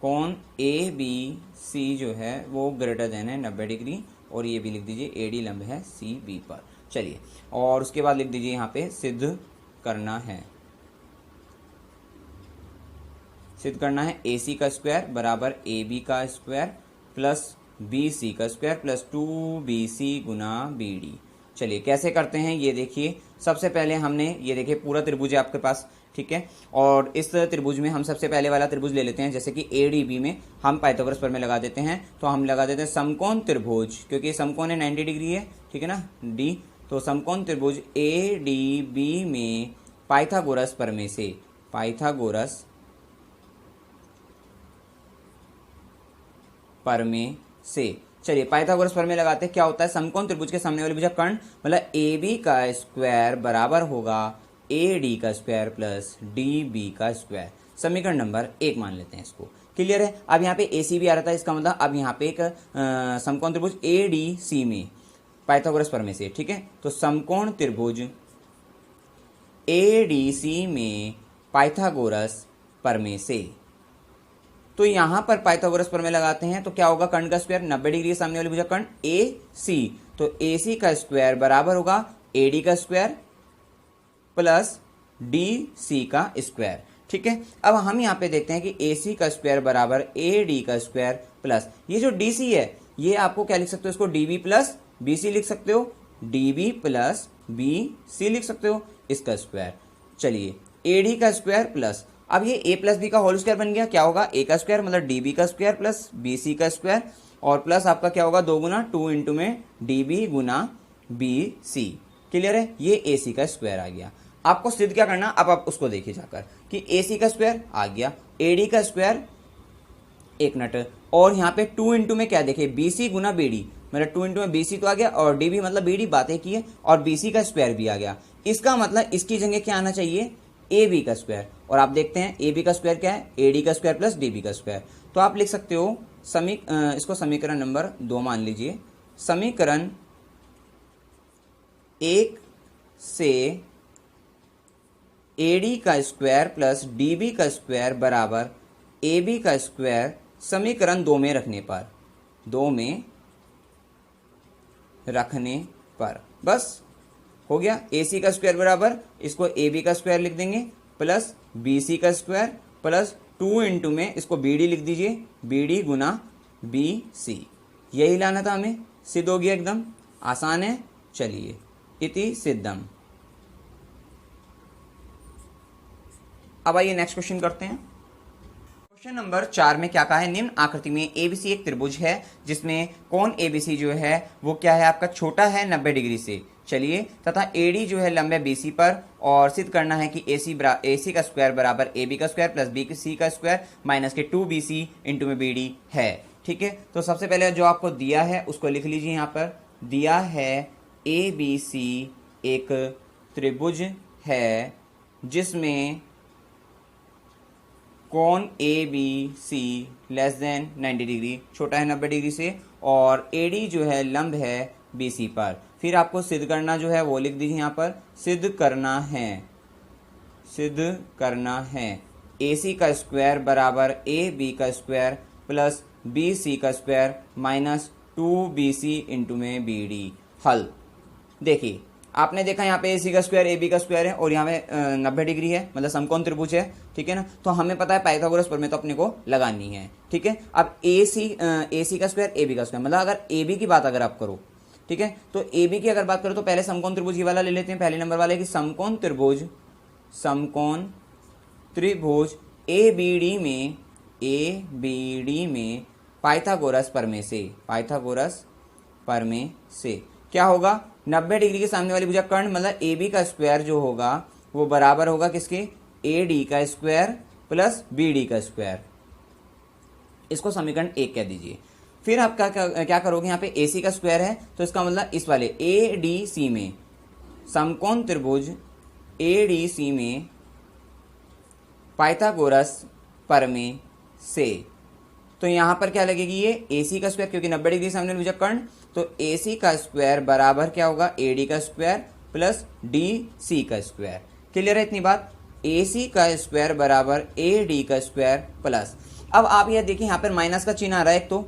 कोण ABC जो है वो ग्रेटर देन है 90 डिग्री, और ये भी लिख दीजिए AD लंब है CB पर। चलिए और उसके बाद लिख दीजिए यहाँ पे सिद्ध करना है, सिद्ध करना है AC का स्क्वायर बराबर AB का स्क्वायर प्लस BC का स्क्वायर प्लस 2BC गुना BD। चलिए कैसे करते हैं ये देखिए। सबसे पहले हमने ये देखिए पूरा त्रिभुज है आपके पास, ठीक है, और इस त्रिभुज में हम सबसे पहले वाला त्रिभुज ले लेते हैं, जैसे कि ADB में हम पाइथागोरस प्रमेय लगा देते हैं। तो हम लगा देते हैं समकोण त्रिभुज, क्योंकि समकोण है 90 डिग्री है, ठीक है ना, D। तो समकोण त्रिभुज ADB में पाइथागोरस प्रमेय से, पाइथागोरस प्रमेय से चलिए पाइथागोरस प्रमेय लगाते हैं। क्या होता है, समकोण त्रिभुज के सामने वाली भुजा कर्ण मतलब ए बी का स्क्वायर बराबर होगा ए डी का स्क्वायर प्लस डी बी का स्क्वायर। समीकरण नंबर 1 मान लेते हैं इसको। क्लियर है। अब यहाँ पे ए सी भी आ रहा था, इसका मतलब अब यहाँ पे एक समकोण त्रिभुज ए डी सी में पाइथागोरस प्रमेय से, ठीक है। तो समकोण त्रिभुज ए डी सी में पाइथागोरस प्रमेय से, तो यहां पर पाइथागोरस प्रमेय लगाते हैं तो क्या होगा, कर्ण का स्क्वायर 90 डिग्री के सामने वाली भुजा कर्ण ए सी, तो ए सी का स्क्वायर बराबर होगा ए डी का स्क्वायर प्लस डी सी का स्क्वायर, ठीक है। अब हम यहां पे देखते हैं कि ए सी का स्क्वायर बराबर ए डी का स्क्वायर प्लस ये जो डी सी है ये आपको क्या लिख सकते हो, इसको D B plus B C लिख सकते हो, D B plus B C लिख सकते हो, इसका स्क्वायर। चलिए ए डी का स्क्वायर प्लस, अब ये a प्लस बी का होल स्क्वायर बन गया, क्या होगा a का स्क्वायर मतलब डी बी का स्क्वायर प्लस बी सी का स्क्वायर, और प्लस आपका क्या होगा 2 गुना 2 इंटू में डी बी गुना बी सी। क्लियर है, ये ए सी का स्क्वायर आ गया। आपको सिद्ध क्या करना, अब आप उसको देखिए जाकर कि ए सी का स्क्वायर आ गया, ए डी का स्क्वायर 1 मिनट, और यहाँ पे 2 इंटू में क्या देखिए बी सी गुना बी डी, मतलब 2 इंटू में बी सी तो आ गया और डी बी मतलब बी डी बातें की है, और बी सी का स्क्वायर भी आ गया। इसका मतलब इसकी जगह क्या आना चाहिए, ए बी का स्क्वायर, और आप देखते हैं ए बी का स्क्वायर क्या है, ए डी का स्क्वायर प्लस डी बी का स्क्वायर। तो आप लिख सकते हो इसको समीकरण नंबर 2 मान लीजिए। समीकरण 1 से ए डी का स्क्वायर प्लस डी बी का स्क्वायर बराबर ए बी का स्क्वायर समीकरण 2 में रखने पर, 2 में रखने पर बस हो गया। ए सी का स्क्वायर बराबर इसको ए बी का स्क्वायर लिख देंगे प्लस बी सी का स्क्वायर प्लस 2 इंटू में इसको बी डी लिख दीजिए, बी डी गुना बी सी। यही लाना था हमें, सिद्ध हो गया, एकदम आसान है। चलिए इति सिद्धम। अब आइए नेक्स्ट क्वेश्चन करते हैं। क्वेश्चन नंबर 4 में क्या कहा है, निम्न आकृति में एबीसी एक त्रिभुज है जिसमें कोण एबीसी जो है वो क्या है आपका छोटा है 90 डिग्री से। चलिए तथा एडी जो है लंबे बीसी पर, और सिद्ध करना है कि एसी का स्क्वायर बराबर ए बी का स्क्वायर प्लस बी सी का स्क्वायर माइनस के 2 बी सी इंटू में बी डी है, ठीक है। तो सबसे पहले जो आपको दिया है उसको लिख लीजिए। यहाँ पर दिया है ए बी सी एक त्रिभुज है जिसमें कोण A B C less than 90 degree, छोटा है 90 डिग्री से, और एडी जो है लंब है बीसी पर। फिर आपको सिद्ध करना जो है वो लिख दीजिए यहाँ पर, सिद्ध करना है ए सी का स्क्वायर बराबर ए बी का स्क्वायर प्लस बी सी का square minus 2 B C into में बी डी। हल देखिए, आपने देखा यहाँ पे ए सी का स्क्वायर ए बी का स्क्वायर है और यहाँ पे 90 डिग्री है, मतलब समकोण त्रिभुज है, ठीक है ना। तो हमें पता है पाइथागोरस प्रमेय तो अपने को लगानी है, ठीक है। अब ए सी का स्क्वायर ए बी का स्क्वायर, मतलब अगर ए बी की बात अगर आप करो, ठीक है, तो ए बी की अगर बात करो तो पहले समकोण त्रिभुज ये वाला ले लेते हैं, पहले नंबर वाले की समकोण त्रिभुज ए बी डी में पाइथागोरस प्रमेय से क्या होगा, 90 डिग्री के सामने वाली भुजा कर्ण मतलब ए बी का स्क्वायर जो होगा वो बराबर होगा किसके, ए डी का स्क्वायर प्लस बी डी का स्क्वायर। इसको समीकरण 1 कह दीजिए। फिर आप क्या करोगे, यहाँ पे ए सी का स्क्वायर है तो इसका मतलब इस वाले ए डी सी में, समकोण त्रिभुज ए डी सी में पाइथागोरस प्रमेय से, तो यहाँ पर क्या लगेगी, ये ए सी का स्क्वायर, क्योंकि 90 डिग्री सामने भुजा कर्ण, तो ए सी का स्क्वायर बराबर क्या होगा, ए डी का स्क्वायर प्लस डी सी का स्क्वायर। क्लियर है इतनी बात। ए सी का स्क्वायर बराबर ए डी का स्क्वायर प्लस, अब आप यह देखिए यहाँ पर माइनस का चिन्ह आ रहा है एक, तो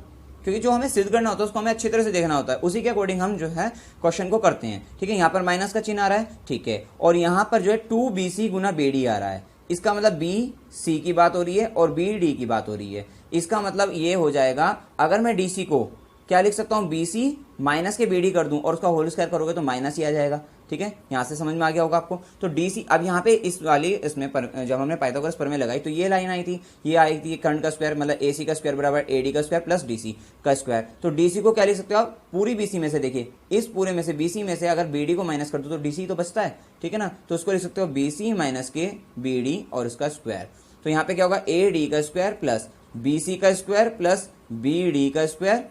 क्योंकि जो हमें सिद्ध करना होता है उसको हमें अच्छी तरह से देखना होता है, उसी के अकॉर्डिंग हम जो है क्वेश्चन को करते हैं, ठीक है। यहाँ पर माइनस का चिन्ह आ रहा है, ठीक है, और यहाँ पर जो है 2 बी सी गुना बी डी आ रहा है। इसका मतलब बी सी की बात हो रही है और बी डी की बात हो रही है। इसका मतलब ये हो जाएगा, अगर मैं डी सी को क्या लिख सकता हूँ, बी सी माइनस के बी डी कर दूं और उसका होल स्क्वायर करोगे तो माइनस ही आ जाएगा, ठीक है। यहाँ से समझ में आ गया होगा आपको। तो डी सी, अब यहाँ पे इसमें जब हमने पाइथागोरस प्रमेय लगाई तो ये लाइन आई थी, ये आई थी कर्ण का स्क्वायर मतलब ए सी का स्क्वायर बराबर ए डी का स्क्वायर प्लस डी सी का स्क्वायर। तो डी सी को क्या लिख सकते हो आप, पूरी बी सी में से, देखिए इस पूरे में से बी सी में से अगर बी डी को माइनस कर दो तो डी सी तो बचता है, ठीक है ना। तो उसको लिख सकते हो बी सी माइनस के बी डी और उसका स्क्वायर। तो यहाँ पे क्या होगा, ए डी का स्क्वायर प्लस बी सी का स्क्वायर प्लस बी डी का स्क्वायर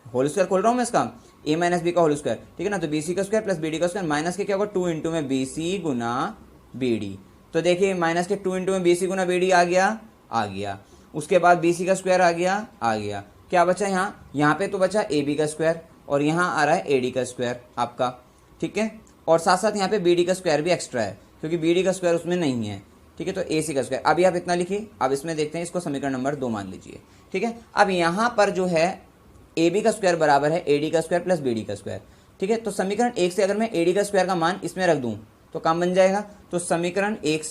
होल स्क्वायर खोल रहा हूँ मैं इसका, a माइनस बी का होल स्क्वायर, ठीक है ना। तो bc का स्क्वायर प्लस bd का स्क्वायर माइनस के क्या होगा 2 इंटू में bc गुना bd। तो देखिए माइनस के 2 इंटू में bc गुना bd आ गया। उसके बाद bc का स्क्वायर आ गया। क्या बचा यहाँ पे तो बचा ab का स्क्वायर और यहाँ आ रहा है ad का स्क्वायर आपका, ठीक है। और साथ साथ यहाँ पे bd का स्क्वायर भी एक्स्ट्रा है क्योंकि bd का स्क्वायर उसमें नहीं है, ठीक है। तो ac का स्क्वायर अभी आप इतना लिखिए। अब इसमें देखते हैं, इसको समीकरण नंबर 2 मान लीजिए, ठीक है। अब यहाँ पर जो है ab का स्क्वायर बराबर है ad का स्क्वायर प्लस bd का स्क्वायर, ठीक है। तो समीकरण 1 से अगर मैं ad का स्क्वायर का मान इसमें रख दूं तो काम बन जाएगा। तो समीकरण 1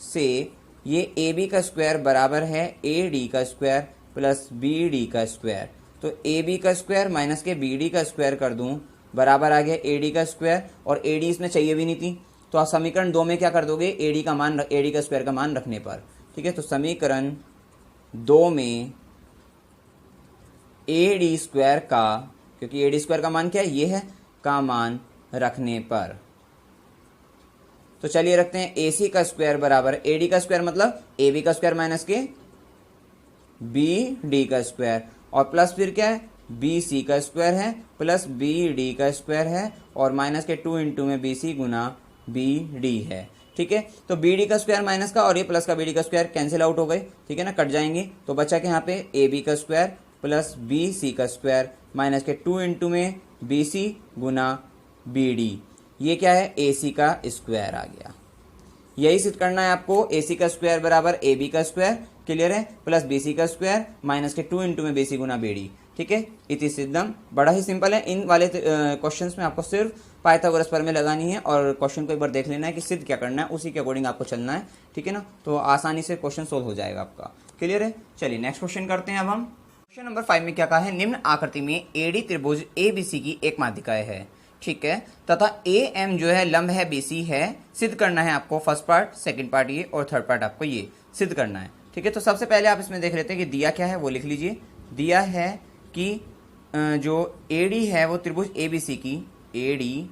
से ये ab का स्क्वायर बराबर है ad का स्क्वायर प्लस bd का स्क्वायर। तो ab का स्क्वायर माइनस के bd का स्क्वायर कर दूं बराबर आ गया ad का स्क्वायर, और ad इसमें चाहिए भी नहीं थी। तो आप समीकरण 2 में क्या कर दोगे, ad का स्क्वायर का मान रखने पर, ठीक है। तो समीकरण 2 में ad स्क्वायर का, क्योंकि ad स्क्वायर का मान क्या है, ये है, का मान रखने पर, तो चलिए रखते हैं ac का स्क्वायर बराबर ad का स्क्वायर मतलब ab का स्क्वायर माइनस के bd का स्क्वायर, और प्लस फिर क्या है bc का स्क्वायर है प्लस bd का स्क्वायर है, और माइनस के 2 इंटू में bc गुना bd है, ठीक है। तो bd का स्क्वायर माइनस का और ये प्लस का bd का स्क्वायर कैंसिल आउट हो गए, ठीक है ना, कट जाएंगे। तो बचा के यहाँ पे ab का स्क्वायर प्लस bc का स्क्वायर माइनस के 2 इंटू में bc गुना bd, ये क्या है ac का स्क्वायर आ गया। यही सिद्ध करना है आपको, ac का स्क्वायर बराबर ab का स्क्वायर, क्लियर है, प्लस bc का स्क्वायर माइनस के 2 इंटू में bc गुना bd, ठीक है। इति सिद्धम, बड़ा ही सिंपल है। इन वाले क्वेश्चंस में आपको सिर्फ पाइथागोरस प्रमेय लगानी है और क्वेश्चन को एक बार देख लेना है कि सिद्ध क्या करना है, उसी के अकॉर्डिंग आपको चलना है, ठीक है ना। तो आसानी से क्वेश्चन सोल्व हो जाएगा आपका, क्लियर है। चलिए नेक्स्ट क्वेश्चन करते हैं। अब हम क्वेश्चन नंबर 5 में क्या कहा है, निम्न आकृति में एडी त्रिभुज ABC की एक माध्यिकाएं है, ठीक है, तथा AM जो है लंब है BC है। सिद्ध करना है आपको फर्स्ट पार्ट, सेकंड पार्ट ये, और थर्ड पार्ट आपको ये सिद्ध करना है, ठीक है। तो सबसे पहले आप इसमें देख लेते हैं कि दिया क्या है, वो लिख लीजिए। दिया है कि जो AD है वो त्रिभुज ABC की, AD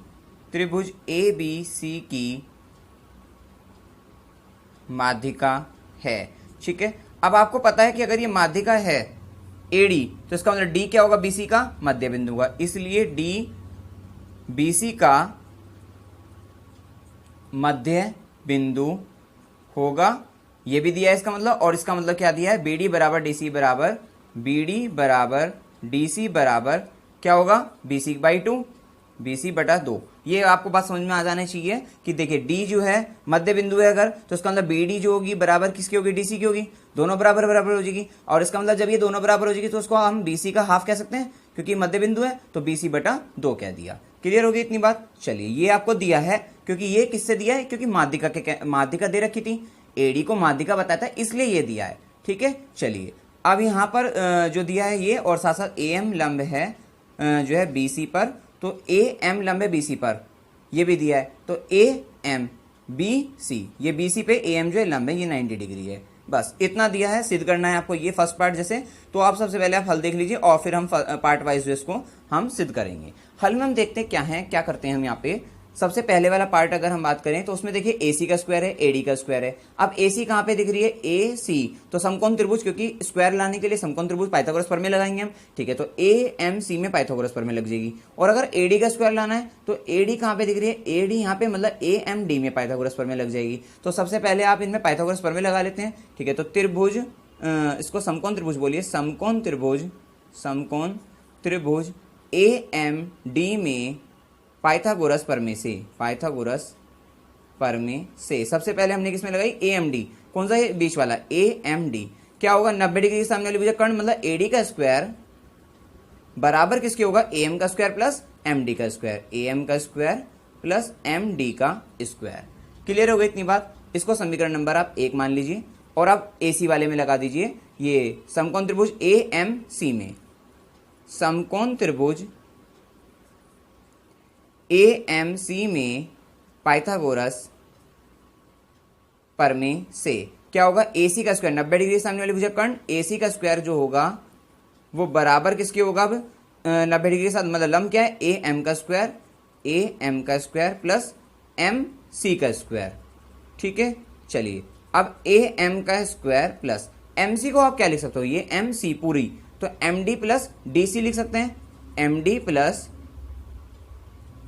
त्रिभुज ABC की माध्यिका है, ठीक है। अब आपको पता है कि अगर ये माध्यिका है AD तो इसका मतलब D क्या होगा, BC का मध्य बिंदु होगा, इसलिए D BC का मध्य बिंदु होगा, ये भी दिया है इसका मतलब। और इसका मतलब क्या दिया है, BD बराबर DC बराबर क्या होगा, BC/2, BC/2। ये आपको बात समझ में आ जानी चाहिए कि देखिए D जो है मध्य बिंदु है अगर, तो इसका मतलब BD जो होगी बराबर किसकी होगी, DC की होगी, दोनों बराबर बराबर हो जाएगी। और इसका मतलब जब ये दोनों बराबर हो जाएगी तो उसको हम BC का हाफ कह सकते हैं, क्योंकि मध्य बिंदु है, तो BC/2 कह दिया। क्लियर होगी इतनी बात। चलिए ये आपको दिया है, क्योंकि ये किससे दिया है, क्योंकि माध्यिका दे रखी थी, AD को माध्यिका बताता है इसलिए ये दिया है, ठीक है। चलिए अब यहाँ पर जो दिया है ये, और साथ साथ AM लंब है जो है BC पर, तो AM लंब है BC पर, ये भी दिया है। तो AM BC, ये BC पे AM जो है लंब है, ये 90 डिग्री है। बस इतना दिया है, सिद्ध करना है आपको ये फर्स्ट पार्ट जैसे। तो आप सबसे पहले आप हल देख लीजिए और फिर हम पार्ट वाइज जो इसको हम सिद्ध करेंगे। हल में हम देखते हैं क्या करते हैं हम यहाँ पे। सबसे पहले वाला पार्ट अगर हम बात करें तो उसमें देखिए AC का स्क्वायर है, AD का स्क्वायर है। अब AC कहाँ पे दिख रही है, AC, तो समकोण त्रिभुज, क्योंकि स्क्वायर लाने के लिए समकोण त्रिभुज पाइथागोरस प्रमेय लगाएंगे हम, ठीक है। तो AMC में पाइथागोरस प्रमेय लग जाएगी। और अगर AD का स्क्वायर लाना है तो AD कहाँ पे दिख रही है, AD यहाँ पे मतलब AMD में पाइथागोरस प्रमेय लग जाएगी। तो सबसे पहले आप इनमें पाइथागोरस प्रमेय लगा लेते हैं, ठीक है। तो त्रिभुज, इसको समकोण त्रिभुज बोलिए, समकोण त्रिभुज AMD में पाइथागोरस प्रमेय से सबसे पहले हमने किसमें लगाई, AMD, कौन सा है बीच वाला, AMD क्या होगा, 90 डिग्री के सामने वाली भुजा कर्ण मतलब AD का स्क्वायर बराबर किसके होगा, AM का स्क्वायर प्लस MD का स्क्वायर, AM का स्क्वायर प्लस MD का स्क्वायर। क्लियर हो गई इतनी बात। इसको समीकरण नंबर आप 1 मान लीजिए और आप AC वाले में लगा दीजिए, ये समकोण त्रिभुज AMC में, समकोण त्रिभुज AMC में पाइथागोरस प्रमेय से क्या होगा, AC का स्क्वायर 90 डिग्री सामने वाली भुजा कर्ण, AC का स्क्वायर जो होगा वो बराबर किसके होगा, अब 90 डिग्री के साथ मतलब लंब क्या है, AM का स्क्वायर प्लस MC का स्क्वायर, ठीक है। चलिए अब AM का स्क्वायर प्लस MC को आप क्या लिख सकते हो, ये MC पूरी, तो M D plus D C लिख सकते हैं, M D plus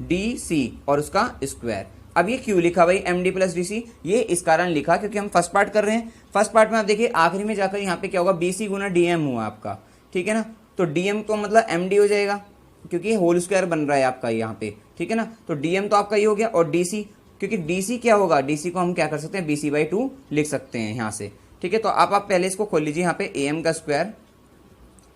D C और उसका स्क्वायर। अब ये क्यों लिखा भाई M D plus D C? ये इस कारण लिखा क्योंकि हम फर्स्ट पार्ट कर रहे हैं। फर्स्ट पार्ट में आप देखिए आखिरी में जाकर यहाँ पे क्या होगा, बी सी गुना डी एम हुआ आपका, ठीक है ना। तो डी एम तो मतलब एम डी हो जाएगा क्योंकि ये होल स्क्वायर बन रहा है आपका यहाँ पे, ठीक है ना। तो डी एम तो आपका ये हो गया, और डी सी, क्योंकि डी सी क्या होगा, डी सी को हम क्या कर सकते हैं, बी सी बाई 2 लिख सकते हैं यहाँ से, ठीक है। तो आप पहले इसको खोल लीजिए, यहाँ पे ए एम का स्क्वायर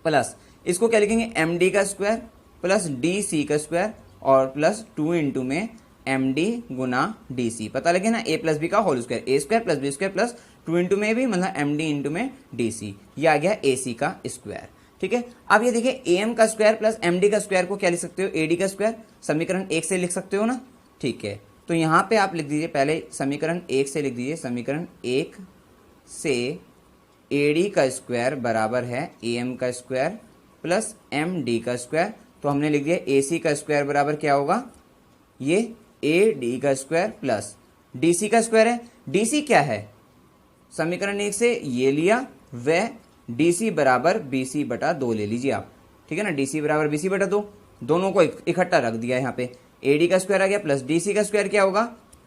प्लस इसको क्या लिखेंगे, एम डी का स्क्वायर प्लस डी सी का स्क्वायर और प्लस 2 इंटू में एम डी गुना डी सी, पता लगे ना, ए प्लस बी का whole square, A square plus B square plus 2 into में भी मतलब एम डी इंटू में डी सी, ये आ गया ए सी का स्क्वायर, ठीक है। अब ये देखिए ए एम का स्क्वायर प्लस एम डी का स्क्वायर को क्या लिख सकते हो, ए डी का स्क्वायर, समीकरण 1 से लिख सकते हो ना, ठीक है। तो यहाँ पे आप लिख दीजिए, पहले समीकरण 1 से लिख दीजिए, समीकरण 1 से ए डी का स्क्वायर बराबर है ए एम का स्क्वायर प्लस एम डी का स्क्वायर। तो हमने लिख दिया ए सी का स्क्वायर बराबर क्या होगा, ये ए डी का स्क्वायर प्लस डी सी का स्क्वायर है। डी सी क्या है, समीकरण 1 से ये लिया, व डी सी बराबर बी सी बटा 2 ले लीजिए आप, ठीक है ना। डी सी बराबर बी सी बटा 2, दोनों को इकट्ठा रख दिया यहाँ पे, ए डी का स्क्वायर आ गया प्लस डी सी का स्क्वायर क्या होगा,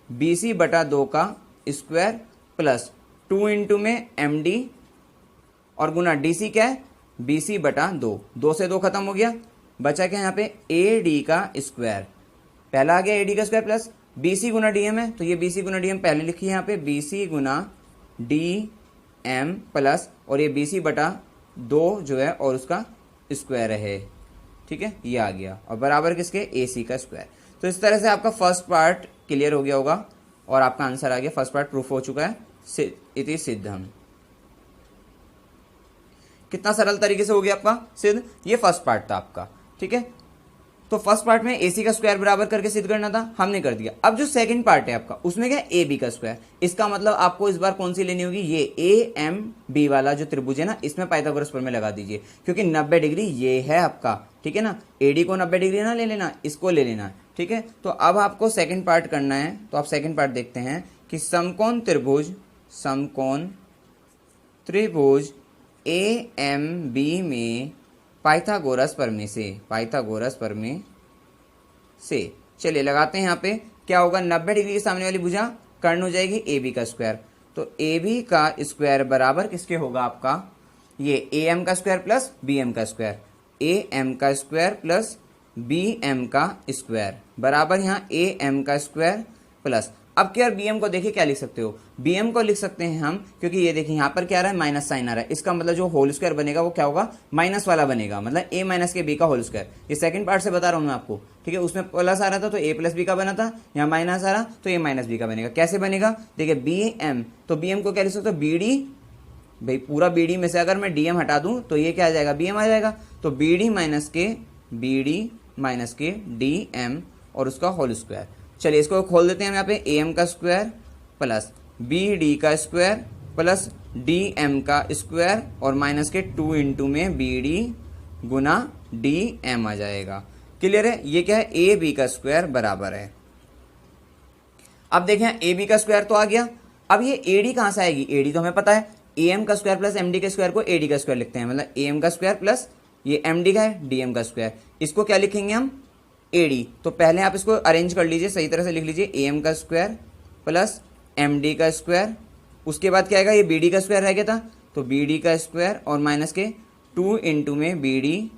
बी सी बटा 2 का स्क्वायर प्लस 2 इंटू में एम डी और गुना डी सी क्या है, बी सी बटा 2, 2 से 2 खत्म हो गया, बचा क्या यहाँ पे ए डी का स्क्वायर, पहला आ गया ए डी का स्क्वायर प्लस बी सी गुना डी एम है, तो ये बी सी गुना डी एम पहले लिखिए यहाँ पे, बी सी गुना डी एम प्लस और ये बी सी बटा 2 जो है और उसका स्क्वायर है, ठीक है, ये आ गया, और बराबर किसके, ए सी का स्क्वायर। तो इस तरह से आपका फर्स्ट पार्ट क्लियर हो गया होगा और आपका आंसर आ गया, फर्स्ट पार्ट प्रूफ हो चुका है, इति सिद्धम। कितना सरल तरीके से हो गया आपका सिद्ध, ये फर्स्ट पार्ट था आपका, ठीक है। तो फर्स्ट पार्ट में ए सी का स्क्वायर बराबर करके सिद्ध करना था, हमने कर दिया। अब जो सेकंड पार्ट है आपका, उसमें क्या है, ए बी का स्क्वायर। इसका मतलब आपको इस बार कौन सी लेनी होगी, ये ए एम बी वाला जो त्रिभुज है ना, इसमें पाइथागोरस प्रमेय लगा दीजिए, क्योंकि 90 डिग्री ये है आपका, ठीक है ना। ए डी को 90 डिग्री ना ले लेना, इसको ले लेना, ठीक है। तो अब आपको सेकेंड पार्ट करना है, तो आप सेकेंड पार्ट देखते हैं कि समकोण त्रिभुज ए एम बी में पाइथागोरस प्रमेय से चलिए लगाते हैं यहाँ पे, क्या होगा, 90 डिग्री के सामने वाली भुजा कर्ण हो जाएगी ए बी का स्क्वायर, तो ए बी का स्क्वायर बराबर किसके होगा आपका, ये ए एम का स्क्वायर प्लस बी एम का स्क्वायर, ए एम का स्क्वायर प्लस बी एम का स्क्वायर बराबर यहाँ ए एम का स्क्वायर प्लस, अब क्या बी एम को देखिए क्या लिख सकते हो, बी एम को लिख सकते हैं हम, क्योंकि ये देखिए यहाँ पर क्या आ रहा है, माइनस साइन आ रहा है, इसका मतलब जो होल स्क्वायर बनेगा वो क्या होगा, माइनस वाला बनेगा, मतलब ए माइनस के बी का होल स्क्वायर। ये सेकंड पार्ट से बता रहा हूँ मैं आपको, ठीक है। उसमें प्लस आ रहा था तो ए प्लस बी का बना था, यहाँ माइनस आ रहा तो ए माइनस बी का बनेगा। कैसे बनेगा, देखिए बी एम, तो बी एम को क्या लिख सकते हो, बी डी, भाई पूरा बी डी में से अगर मैं डी एम हटा दूं तो ये क्या आ जाएगा, बी एम आ जाएगा, तो बी डी माइनस के डी एम और उसका होल स्क्वायर। चलिए इसको खोल देते हैं हम यहाँ पे, ए एम का स्क्वायर प्लस बी डी का स्क्वायर प्लस डी एम का स्क्वायर और माइनस के 2 इंटू में बी डी गुना डी एम आ जाएगा। क्लियर है, ये क्या है, ए बी का स्क्वायर बराबर है। अब देखें ए बी का स्क्वायर तो आ गया, अब ये ए डी कहां से आएगी, ए डी तो हमें पता है, ए एम का स्क्वायर प्लस एम डी के स्क्वायर को ए डी का स्क्वायर लिखते हैं, मतलब ए एम का स्क्वायर प्लस ये एम डी का है डी एम का स्क्वायर, इसको क्या लिखेंगे हम, ए डी। तो पहले आप इसको अरेंज कर लीजिए, सही तरह से लिख लीजिए, ए एम का स्क्वायर प्लस एम डी का स्क्वायर, उसके बाद क्या आएगा, ये बी डी का स्क्वायर रह गया था, तो बी डी का स्क्वायर और माइनस के 2 इंटू में बी डी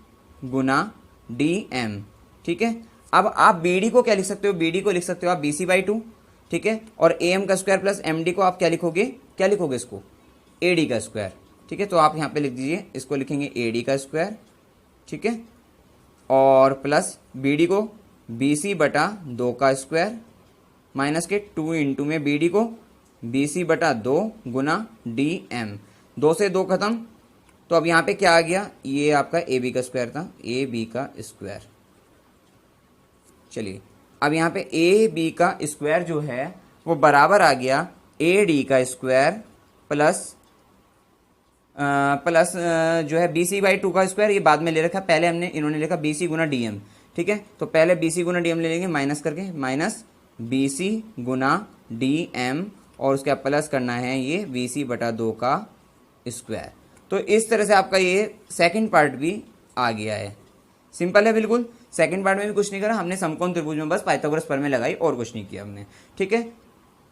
गुना डी एम, ठीक है। अब आप बी डी को क्या लिख सकते हो, बी डी को लिख सकते हो आप बी सी बाई 2, ठीक है, और ए एम का स्क्वायर प्लस एम डी को आप क्या लिखोगे इसको, ए डी का स्क्वायर, ठीक है। तो आप यहाँ पे लिख दीजिए, इसको लिखेंगे ए डी का स्क्वायर, ठीक है, और प्लस बी डी को बी सी बटा 2 का स्क्वायर माइनस के 2 इंटू में बी डी को बी सी बटा 2 गुना डी एम, 2 से 2 खत्म, तो अब यहाँ पे क्या आ गया, ये आपका ए बी का स्क्वायर था, ए बी का स्क्वायर। चलिए अब यहाँ पे ए बी का स्क्वायर जो है वो बराबर आ गया ए डी का स्क्वायर प्लस जो है बी सी बाई 2 का स्क्वायर, ये बाद में ले रखा, पहले इन्होंने लिखा बी सी गुना डी एम, ठीक है। तो पहले बी सी गुना डी एम ले लेंगे माइनस करके, माइनस बी सी गुना डी एम और उसके बाद प्लस करना है ये बी सी बटा 2 का स्क्वायर। तो इस तरह से आपका ये सेकंड पार्ट भी आ गया है। सिंपल है बिल्कुल। सेकंड पार्ट में भी कुछ नहीं करा हमने, समकोण त्रिभुज में बस पाइथागोरस प्रमेय लगाई और कुछ नहीं किया हमने। ठीक है,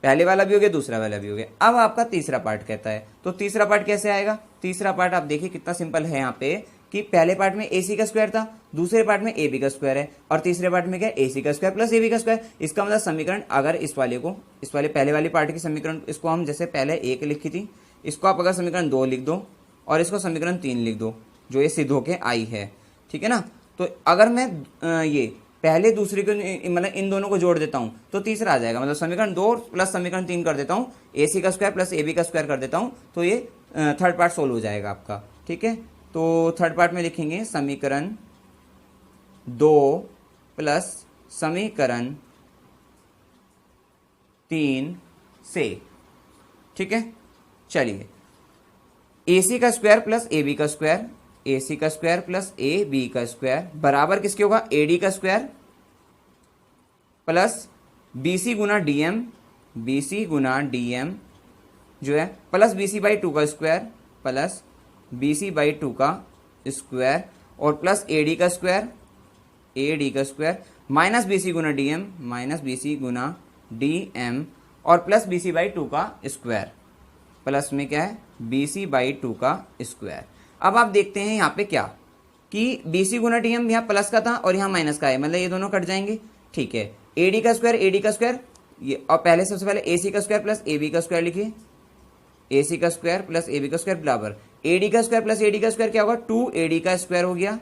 पहले वाला भी हो गया, दूसरा वाला भी हो गया। अब आपका तीसरा पार्ट कहता है, तो तीसरा पार्ट कैसे आएगा? तीसरा पार्ट आप देखिए कितना सिंपल है यहाँ पे कि पहले पार्ट में AC का स्क्वायर था, दूसरे पार्ट में AB का स्क्वायर है, और तीसरे पार्ट में क्या है? AC का स्क्वायर प्लस AB का स्क्वायर। इसका मतलब समीकरण अगर इस वाले पहले वाली पार्ट की समीकरण, इसको हम जैसे पहले 1 लिखी थी, इसको आप अगर समीकरण 2 लिख दो और इसको समीकरण 3 लिख दो, जो ये सिद्ध होके आई है। ठीक है ना? तो अगर मैं ये पहले दूसरे को मतलब इन दोनों को जोड़ देता हूं तो तीसरा आ जाएगा। मतलब समीकरण 2 प्लस समीकरण 3 कर देता हूं, AC का स्क्वायर प्लस AB का स्क्वायर कर देता हूं, तो ये थर्ड पार्ट सोल्व हो जाएगा आपका। ठीक है, तो थर्ड पार्ट में लिखेंगे समीकरण 2 प्लस समीकरण 3 से। ठीक है, चलिए AC का स्क्वायर प्लस AB का स्क्वायर, AC का स्क्वायर प्लस AB का स्क्वायर बराबर किसके होगा? AD का स्क्वायर प्लस BC गुना DM, BC गुना DM जो है प्लस BC बाई 2 का स्क्वायर प्लस BC बाई 2 का स्क्वायर और प्लस AD का स्क्वायर, AD का स्क्वायर माइनस BC गुना DM, माइनस BC गुना DM और प्लस BC बाई 2 का स्क्वायर, प्लस में क्या है? BC बाई 2 का स्क्वायर। अब आप देखते हैं यहाँ पे क्या कि BC गुना DM यहाँ प्लस का था और यहाँ माइनस का है, मतलब ये दोनों कट जाएंगे। ठीक है, AD का स्क्वायर ये, और पहले सबसे पहले AC का स्क्वायर प्लस AB का स्क्वायर लिखिए, AC का स्क्वायर प्लस AB का स्क्वायर बराबर AD का स्क्वायर प्लस AD का स्क्वायर क्या होगा? 2AD का स्क्वायर हो गया।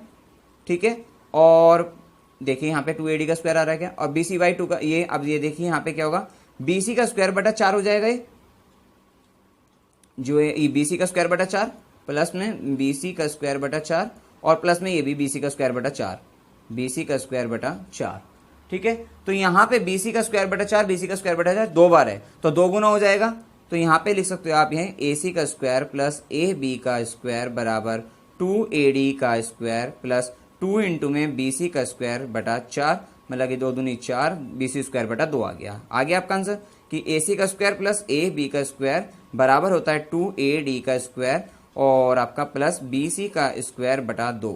ठीक है, और देखिए यहाँ पे 2AD का स्क्वायर आ रहा है क्या? और BC बाई 2 का ये, अब ये देखिए यहाँ पे क्या होगा? BC का स्क्वायर बटा 4 हो जाएगा, ये जो है ये BC का स्क्वायर बटा 4 प्लस में BC का स्क्वायर बटा 4 और प्लस में ये भी BC का स्क्वायर बटा 4, BC का स्क्वायर बटा 4। ठीक है, तो यहाँ पे BC का स्क्वायर बटा 4, BC का स्क्वायर बटा 4 दो बार है तो 2 गुना हो जाएगा। तो यहाँ पे लिख सकते हो आप यहाँ AC का स्क्वायर प्लस AB का स्क्वायर बराबर 2AD का स्क्वायर प्लस 2 इंटू में BC का स्क्वायर बटा 4, मतलब कि 2 दूनी 4, BC स्क्वायर बटा 2 आ गया आपका आंसर कि AC का स्क्वायर प्लस AB का स्क्वायर बराबर होता है 2AD का स्क्वायर और आपका प्लस BC का स्क्वायर बटा 2।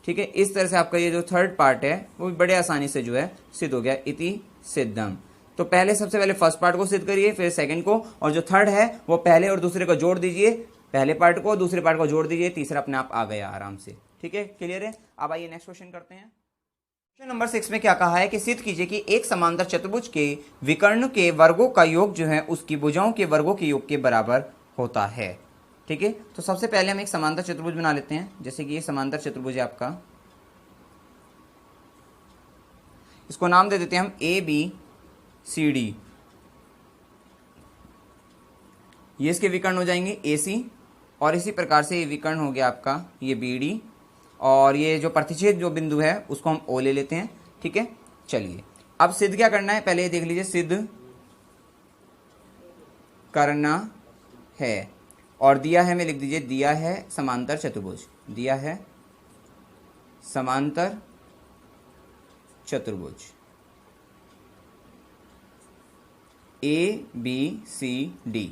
ठीक है, इस तरह से आपका ये जो थर्ड पार्ट है वो भी बड़े आसानी से जो है सिद्ध हो गया, इति सिद्धम। तो पहले सबसे पहले फर्स्ट पार्ट को सिद्ध करिए, फिर सेकंड को, और जो थर्ड है वो पहले और दूसरे को जोड़ दीजिए, पहले पार्ट को दूसरे पार्ट को जोड़ दीजिए, तीसरा अपने आप आ गया आराम से। ठीक है, क्लियर है? अब आइए नेक्स्ट क्वेश्चन करते हैं। क्वेश्चन नंबर 6 में क्या कहा है कि सिद्ध कीजिए कि एक समांतर चतुर्भुज के विकर्ण के वर्गों का योग जो है उसकी भुजाओं के वर्गों के योग के बराबर होता है। ठीक है, तो सबसे पहले हम एक समांतर चतुर्भुज बना लेते हैं, जैसे कि ये समांतर चतुर्भुज है आपका, इसको नाम दे देते हैं हम ABCD। ये इसके विकर्ण हो जाएंगे AC, और इसी प्रकार से ये विकर्ण हो गया आपका ये BD, और ये जो प्रतिच्छेद जो बिंदु है उसको हम O ले लेते हैं। ठीक है, चलिए अब सिद्ध क्या करना है पहले ये देख लीजिए, सिद्ध करना है, और दिया है में लिख दीजिए, दिया है समांतर चतुर्भुज, दिया है समांतर चतुर्भुज ABCD।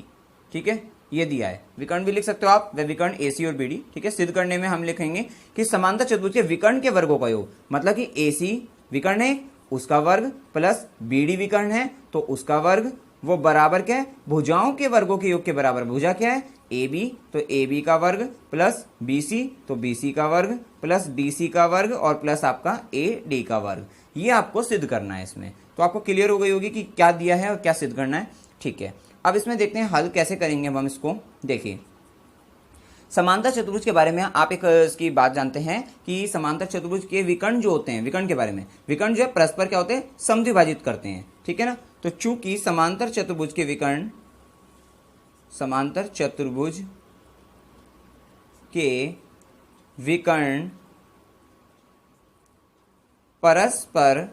ठीक है, ये दिया है, विकर्ण भी लिख सकते हो आप, वे विकर्ण AC और BD। ठीक है, सिद्ध करने में हम लिखेंगे कि समांतर चतुर्भुज के विकर्ण के वर्गों का योग, मतलब कि AC विकर्ण है उसका वर्ग प्लस BD विकर्ण है तो उसका वर्ग, वो बराबर क्या है? भुजाओं के वर्गों के योग के बराबर। भुजा क्या है? AB, तो AB का वर्ग प्लस BC, तो BC का वर्ग प्लस BC का वर्ग और प्लस आपका AD का वर्ग। ये आपको सिद्ध करना है इसमें, तो आपको क्लियर हो गई होगी कि क्या दिया है और क्या सिद्ध करना है। ठीक है, अब इसमें देखते हैं हल कैसे करेंगे हम इसको। देखिए समांतर चतुर्भुज के बारे में आप एक इसकी बात जानते हैं कि समांतर चतुर्भुज के विकर्ण जो होते हैं, विकर्ण के बारे में, विकर्ण जो है परस्पर क्या होते हैं? समद्विभाजित करते हैं। ठीक है ना, तो चूंकि समांतर चतुर्भुज के विकर्ण, समांतर चतुर्भुज के विकर्ण परस्पर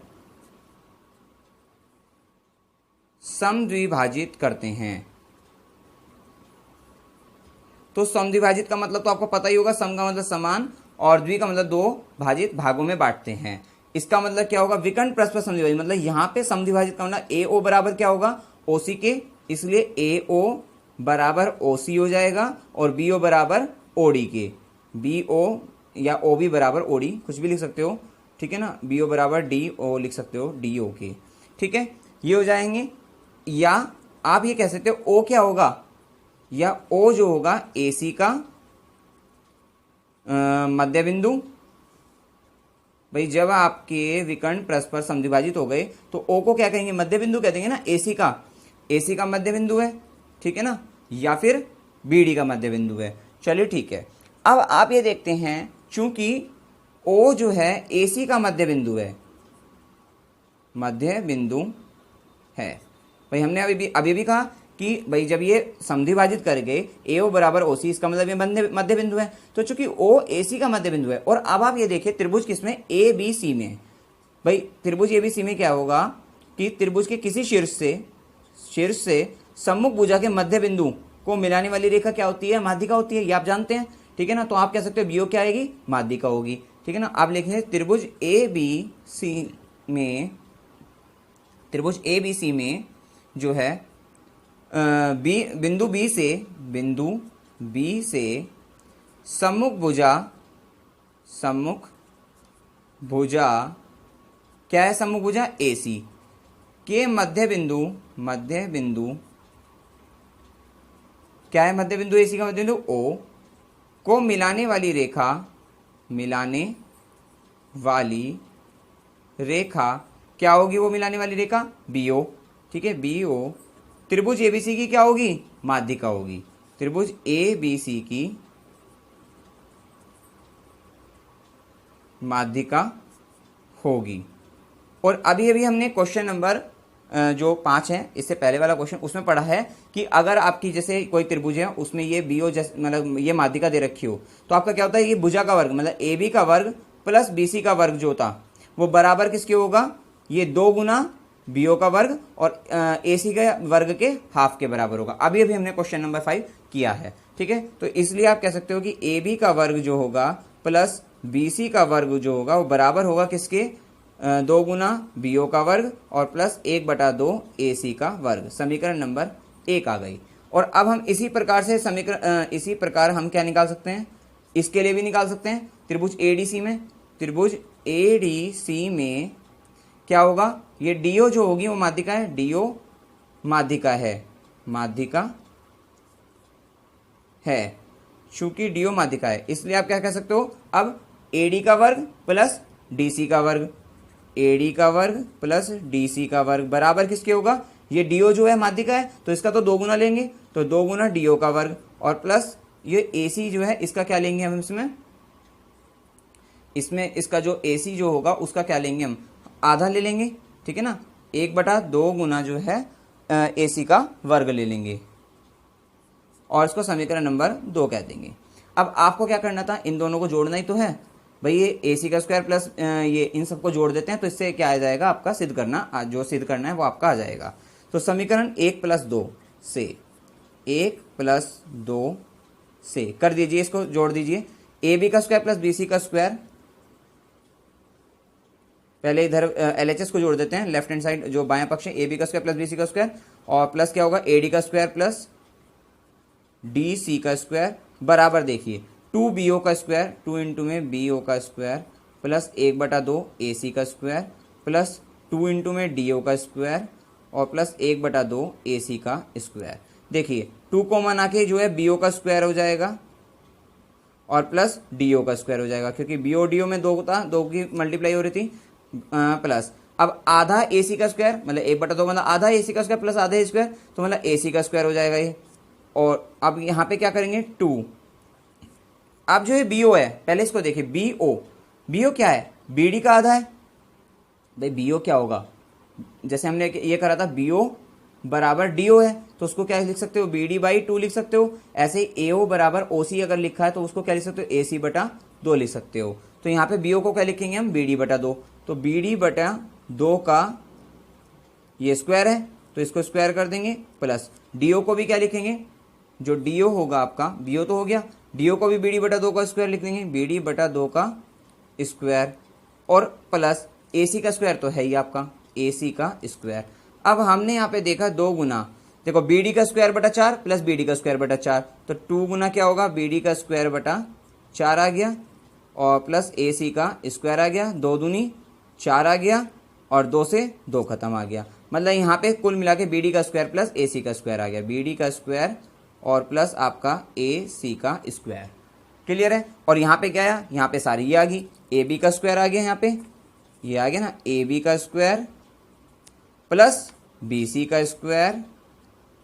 समद्विभाजित करते हैं, तो समद्विभाजित का मतलब तो आपको पता ही होगा, सम का मतलब समान और द्वि का मतलब दो भाजित भागों में बांटते हैं। इसका मतलब क्या होगा? विकर्ण परस्पर समद्विभाजित, मतलब यहाँ पे समद्विभाजित का मतलब AO बराबर क्या होगा? OC के, इसलिए AO बराबर OC हो जाएगा और BO बराबर ओडी के, बी ओ या ओ बी बराबर ओडी, कुछ भी लिख सकते हो, ठीक है ना, बी ओ बराबर डी ओ लिख सकते हो, डी ओ के, ठीक है, ये हो जाएंगे। या आप ये कह सकते हो ओ क्या होगा, या ओ जो होगा ए सी का मध्य बिंदु। भाई जब आपके विकर्ण परस्पर समद्विभाजित हो गए तो ओ को क्या कहेंगे, मध्य बिंदु कह देंगे ना, एसी का मध्य बिंदु है, ठीक है ना, या फिर बीडी का मध्य बिंदु है। चलिए ठीक है, अब आप ये देखते हैं चूंकि ओ जो है एसी का मध्य बिंदु है, मध्य बिंदु है। भाई हमने अभी भी कहा कि भाई जब ये समद्विभाजित कर गए ए ओ बराबर ओ सी, इसका मतलब ये मध्य बिंदु है, तो चूंकि ओ ए सी का मध्य बिंदु है। और अब आप ये देखिए त्रिभुज किसमें, ए बी सी में। भाई त्रिभुज ए बी सी में क्या होगा कि त्रिभुज के किसी शीर्ष से सम्मुख भुजा के मध्य बिंदु को मिलाने वाली रेखा क्या होती है, माध्यिका होती है, ये आप जानते हैं, ठीक है ना। तो आप कह सकते हो बीओ क्या आएगी, माध्यिका होगी, ठीक है ना। आप लिखेंगे त्रिभुज ए बी सी में जो है बिंदु बी से सम्मुख भुजा क्या है, सम्मुख भुजा ए सी के मध्य बिंदु क्या है, मध्य बिंदु ए सी का मध्य बिंदु ओ को मिलाने वाली रेखा क्या होगी, वो मिलाने वाली रेखा बीओ, ठीक है, बीओ त्रिभुज एबीसी की क्या होगी, माध्यिका होगी, त्रिभुज एबीसी की माध्यिका होगी। और अभी हमने क्वेश्चन नंबर जो 5 है, इससे पहले वाला क्वेश्चन, उसमें पढ़ा है कि अगर आपकी जैसे कोई त्रिभुज है उसमें ये बीओ मतलब ये माध्यिका दे रखी हो, तो आपका क्या होता है, ये भुजा का वर्ग मतलब ए बी का वर्ग प्लस बी सी का वर्ग जो होता वो बराबर किसके होगा, ये 2 गुना बीओ का वर्ग और ए सी का वर्ग के हाफ के बराबर होगा। अभी हमने क्वेश्चन नंबर 5 किया है, ठीक है। तो इसलिए आप कह सकते हो कि ए बी का वर्ग जो होगा प्लस बी सी का वर्ग जो होगा वो बराबर होगा किसके, 2 गुना बीओ का वर्ग और प्लस 1/2 ए सी का वर्ग। समीकरण नंबर 1 आ गई। और अब हम इसी प्रकार हम क्या निकाल सकते हैं, इसके लिए भी निकाल सकते हैं। त्रिभुज एडीसी में क्या होगा, ये डीओ जो होगी वो माध्यिका है, डीओ माध्यिका है, चूंकि डीओ माध्यिका है इसलिए आप क्या कह सकते हो, अब एडी का वर्ग प्लस डीसी का वर्ग, एडी का वर्ग प्लस डीसी का वर्ग बराबर किसके होगा, ये डीओ जो है माध्यिका है तो इसका तो 2 गुना लेंगे, तो 2 गुना डीओ का वर्ग और प्लस ये एसी जो है इसका क्या लेंगे हम, इसमें इसका जो एसी जो होगा उसका क्या लेंगे हम, आधा ले लेंगे, ठीक है ना, 1/2 गुना जो है एसी का वर्ग ले लेंगे और इसको समीकरण नंबर 2 कह देंगे। अब आपको क्या करना था, इन दोनों को जोड़ना ही तो है भाई, ये एसी का स्क्वायर प्लस ये इन सबको जोड़ देते हैं तो इससे क्या आ जाएगा, आपका सिद्ध करना, जो सिद्ध करना है वो आपका आ जाएगा। तो समीकरण 1+2 से कर दीजिए, इसको जोड़ दीजिए, ए बी का स्क्वायर प्लस बी सी का स्क्वायर, पहले इधर LHS को जोड़ देते हैं, लेफ्ट हैंड साइड जो बायां पक्ष है, ए बी का स्क्वायर प्लस बी सी का स्क्वायर और प्लस क्या होगा, ए डी का स्क्वायर प्लस डी सी का स्क्वायर बराबर देखिए 2BO का स्क्वायर, 2 इंटू में BO का स्क्वायर प्लस 1/2 AC का स्क्वायर प्लस 2 इंटू में DO का स्क्वायर और प्लस 1/2 AC का स्क्वायर। देखिए 2 कॉमन आके जो है BO का स्क्वायर हो जाएगा और प्लस DO का स्क्वायर हो जाएगा, क्योंकि BO DO में 2 था, 2 की मल्टीप्लाई हो रही थी, प्लस अब आधा AC का स्क्वायर मतलब 1/2 मतलब आधा AC का स्क्वायर प्लस आधा स्क्वायर तो मतलब AC का स्क्वायर हो जाएगा ये। और अब यहाँ पे क्या करेंगे 2, अब जो है BO है, पहले इसको देखिए BO क्या है, BD का आधा है। भाई BO क्या होगा, जैसे हमने ये करा था BO बराबर DO है तो उसको क्या लिख सकते हो, BD/2 लिख सकते हो। ऐसे ही AO बराबर OC अगर लिखा है तो उसको क्या लिख सकते हो, AC/2 लिख सकते हो। तो यहाँ पे BO को क्या लिखेंगे हम, BD/2, तो BD/2 का ये स्क्वायर है तो इसको स्क्वायर कर देंगे, प्लस DO को भी क्या लिखेंगे, जो DO होगा आपका, BO तो हो गया, DO को भी BD/2 का स्क्वायर लिख देंगे, BD/2 का स्क्वायर और प्लस AC का स्क्वायर तो है ही आपका, AC का स्क्वायर। अब हमने यहाँ पे देखा 2 गुना, देखो बी डी का स्क्वायर बटा 4 प्लस बी डी का स्क्वायर बटा 4, तो 2 गुना क्या होगा, बी डी का स्क्वायर बटा 4 आ गया और प्लस ए सी का स्क्वायर आ गया, 2 दूनी 4 आ गया और 2 से 2 खत्म आ गया। मतलब यहाँ पे कुल मिला के बी डी का स्क्वायर प्लस ए सी का स्क्वायर आ गया, बी डी का स्क्वायर और प्लस आपका ए सी का स्क्वायर। क्लियर है। और यहाँ पे क्या आया, यहाँ पे सारी ये आ गई, ए बी का स्क्वायर आ गया, यहाँ पे ये आ गया ना, ए बी का स्क्वायर प्लस बी सी का स्क्वायर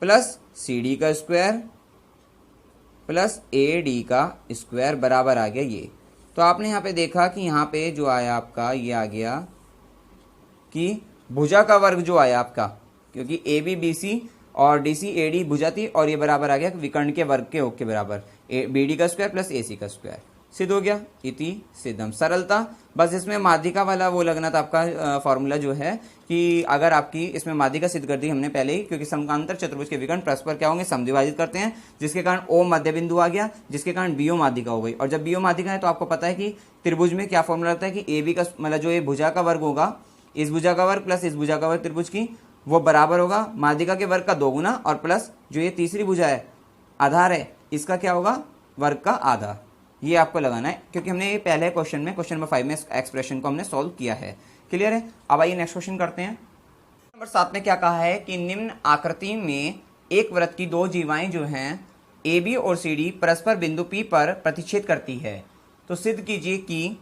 प्लस सी डी का स्क्वायर प्लस ए डी का स्क्वायर बराबर आ गया ये। तो आपने यहाँ पे देखा कि यहाँ पे जो आया आपका ये आ गया कि भुजा का वर्ग जो आया आपका, क्योंकि ए बी बी सी और डी सी ए डी भुजा थी और ये बराबर आ गया विकर्ण के वर्ग के योग के बराबर, बी डी का स्क्वायर प्लस ए सी का स्क्वायर। सिद्ध हो गया, इति सिद्धम। सरलता, बस इसमें माध्यिका वाला वो लगना था आपका फॉर्मूला जो है कि अगर आपकी इसमें माध्यिका सिद्ध कर दी हमने पहले ही, क्योंकि समांतर चतुर्भुज के विकर्ण परस्पर क्या होंगे, समद्विभाजित करते हैं, जिसके कारण ओ मध्य बिंदु आ गया, जिसके कारण बीओ माध्यिका हो गई। और जब बीओ माध्यिका है तो आपको पता है कि त्रिभुज में क्या फॉर्मूला लगता है कि ए बी का मतलब जो ये भुजा का वर्ग होगा, इस भुजा का वर्ग प्लस इस भुजा का वर्ग त्रिभुज की, वो बराबर होगा माध्यिका के वर्ग का 2 गुना और प्लस जो ये तीसरी भुजा है आधार है इसका क्या होगा, वर्ग का आधा। ये आपको लगाना है क्योंकि हमने ये पहले क्वेश्चन नंबर 5 में एक्सप्रेशन को हमने सॉल्व किया है। क्लियर है। अब आइए नेक्स्ट क्वेश्चन करते हैं। नंबर 7 में क्या कहा है कि निम्न आकृति में एक वृत्त की 2 जीवाएं जो हैं ए बी और सी डी परस्पर बिंदु पी पर प्रतिच्छेद करती है। तो सिद्ध कीजिए कि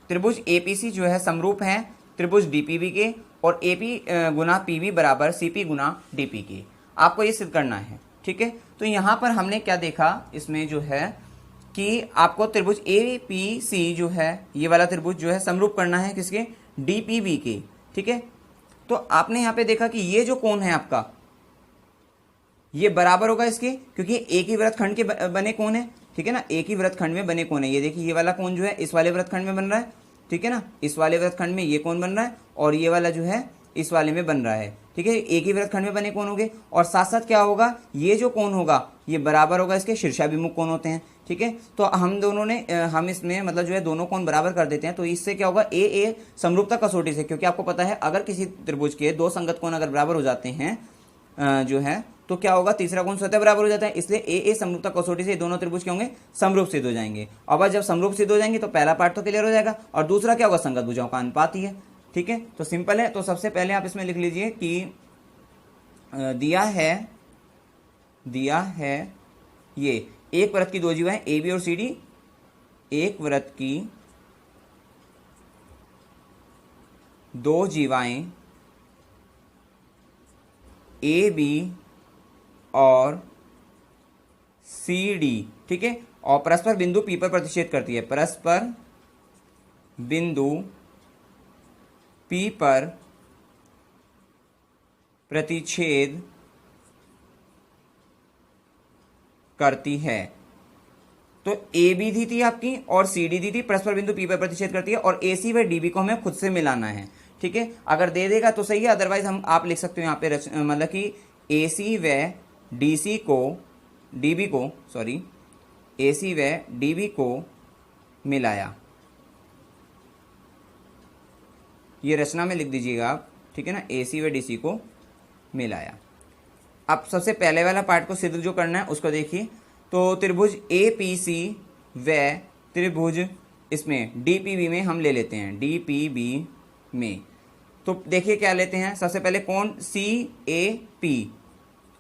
त्रिभुज एपीसी जो है समरूप है त्रिभुज डीपीबी के और एपी गुना पीबी बराबर सीपी गुना डीपी के। आपको ये सिद्ध करना है। ठीक है। तो यहाँ पर हमने क्या देखा, इसमें जो है कि आपको त्रिभुज ए पी सी जो है ये वाला त्रिभुज जो है समरूप करना है किसके, डीपीबी के। ठीक है। तो आपने यहाँ पे देखा कि ये जो कोण है आपका ये बराबर होगा इसके, क्योंकि एक ही वृत्तखंड के बने कोण है। ठीक है ना, एक ही वृत्तखंड में बने कोण है। ये देखिए ये वाला कोण जो है इस वाले वृत्तखंड में बन रहा है। ठीक है ना, इस वाले वृत्तखंड में ये कोण बन रहा है और ये वाला जो है इस वाले में बन रहा है। ठीक है, एक ही वृत्तखंड में बने कोण होंगे और साथ साथ क्या होगा, ये जो कोण होगा ये बराबर होगा इसके शीर्षाभिमुख कोण होते हैं। ठीक है, तो हम दोनों ने हम इसमें मतलब जो है दोनों कोण बराबर कर देते हैं। तो इससे क्या होगा, ए समरूपता कसौटी से, क्योंकि आपको पता है अगर किसी त्रिभुज के 2 संगत कोण अगर बराबर हो जाते हैं जो है तो क्या होगा, तीसरा कोण स्वतः बराबर हो जाता है। इसलिए ए समरूपता कसौटी से दोनों त्रिभुज क्या होंगे, समरूप सिद्ध हो जाएंगे। अब जब समरूप सिद्ध हो जाएंगे तो पहला पार्ट तो क्लियर हो जाएगा और दूसरा क्या होगा, संगत भुजाओं का अनुपात ही है। ठीक है, तो सिंपल है। तो सबसे पहले आप इसमें लिख लीजिए कि दिया है ये एक वृत्त की 2 जीवाएं ए बी और सी डी, एक वृत्त की 2 जीवाएं ए बी और सी डी। ठीक है, और परस्पर बिंदु पी पर प्रतिच्छेद करती है। परस्पर बिंदु पी पर प्रतिच्छेद करती है। तो ए बी दी थी आपकी और सी डी दी थी, परस्पर बिंदु पी पर प्रतिच्छेद करती है और ए सी व डी बी को हमें खुद से मिलाना है। ठीक है, अगर दे देगा तो सही है, अदरवाइज हम आप लिख सकते हो यहाँ पे मतलब कि ए सी व डी सी को डीबी को सॉरी ए सी व डीबी को मिलाया। ये रचना में लिख दीजिएगा आप। ठीक है ना, ए सी व डी सी को मिलाया। अब सबसे पहले वाला पार्ट को सिद्ध जो करना है उसको देखिए। तो त्रिभुज ए पी सी व त्रिभुज इसमें डी पी बी में हम ले लेते हैं, डी पी बी में। तो देखिए क्या लेते हैं, सबसे पहले कोण सी ए पी,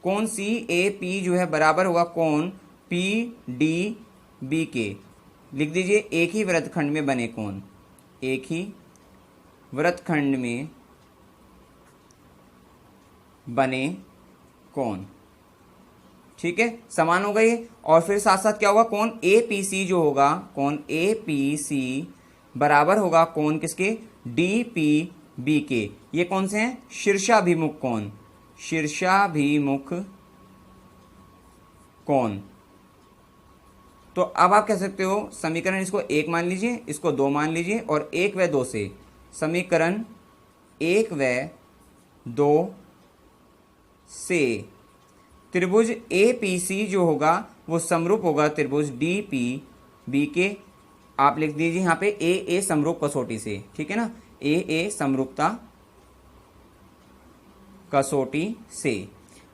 कोण सी ए पी जो है बराबर होगा कोण पी डी बी के। लिख दीजिए एक ही वृत्तखंड में बने कोण, एक ही वृत्तखंड में बने कोण। ठीक है, समान हो गई। और फिर साथ साथ क्या होगा, कोण ए पी सी जो होगा, कोण ए पी सी बराबर होगा कोण किसके, डी पी बी के। ये कौन से हैं, शीर्षाभिमुख कोण, शीर्षाभिमुख कोण। तो अब आप कह सकते हो समीकरण इसको 1 मान लीजिए, इसको 2 मान लीजिए और 1 व 2 से समीकरण 1 व 2 से त्रिभुज ए पी सी जो होगा वो समरूप होगा त्रिभुज डी पी बी के। आप लिख दीजिए यहाँ पे ए समरूप कसौटी से। ठीक है ना, ए समरूपता कसौटी से।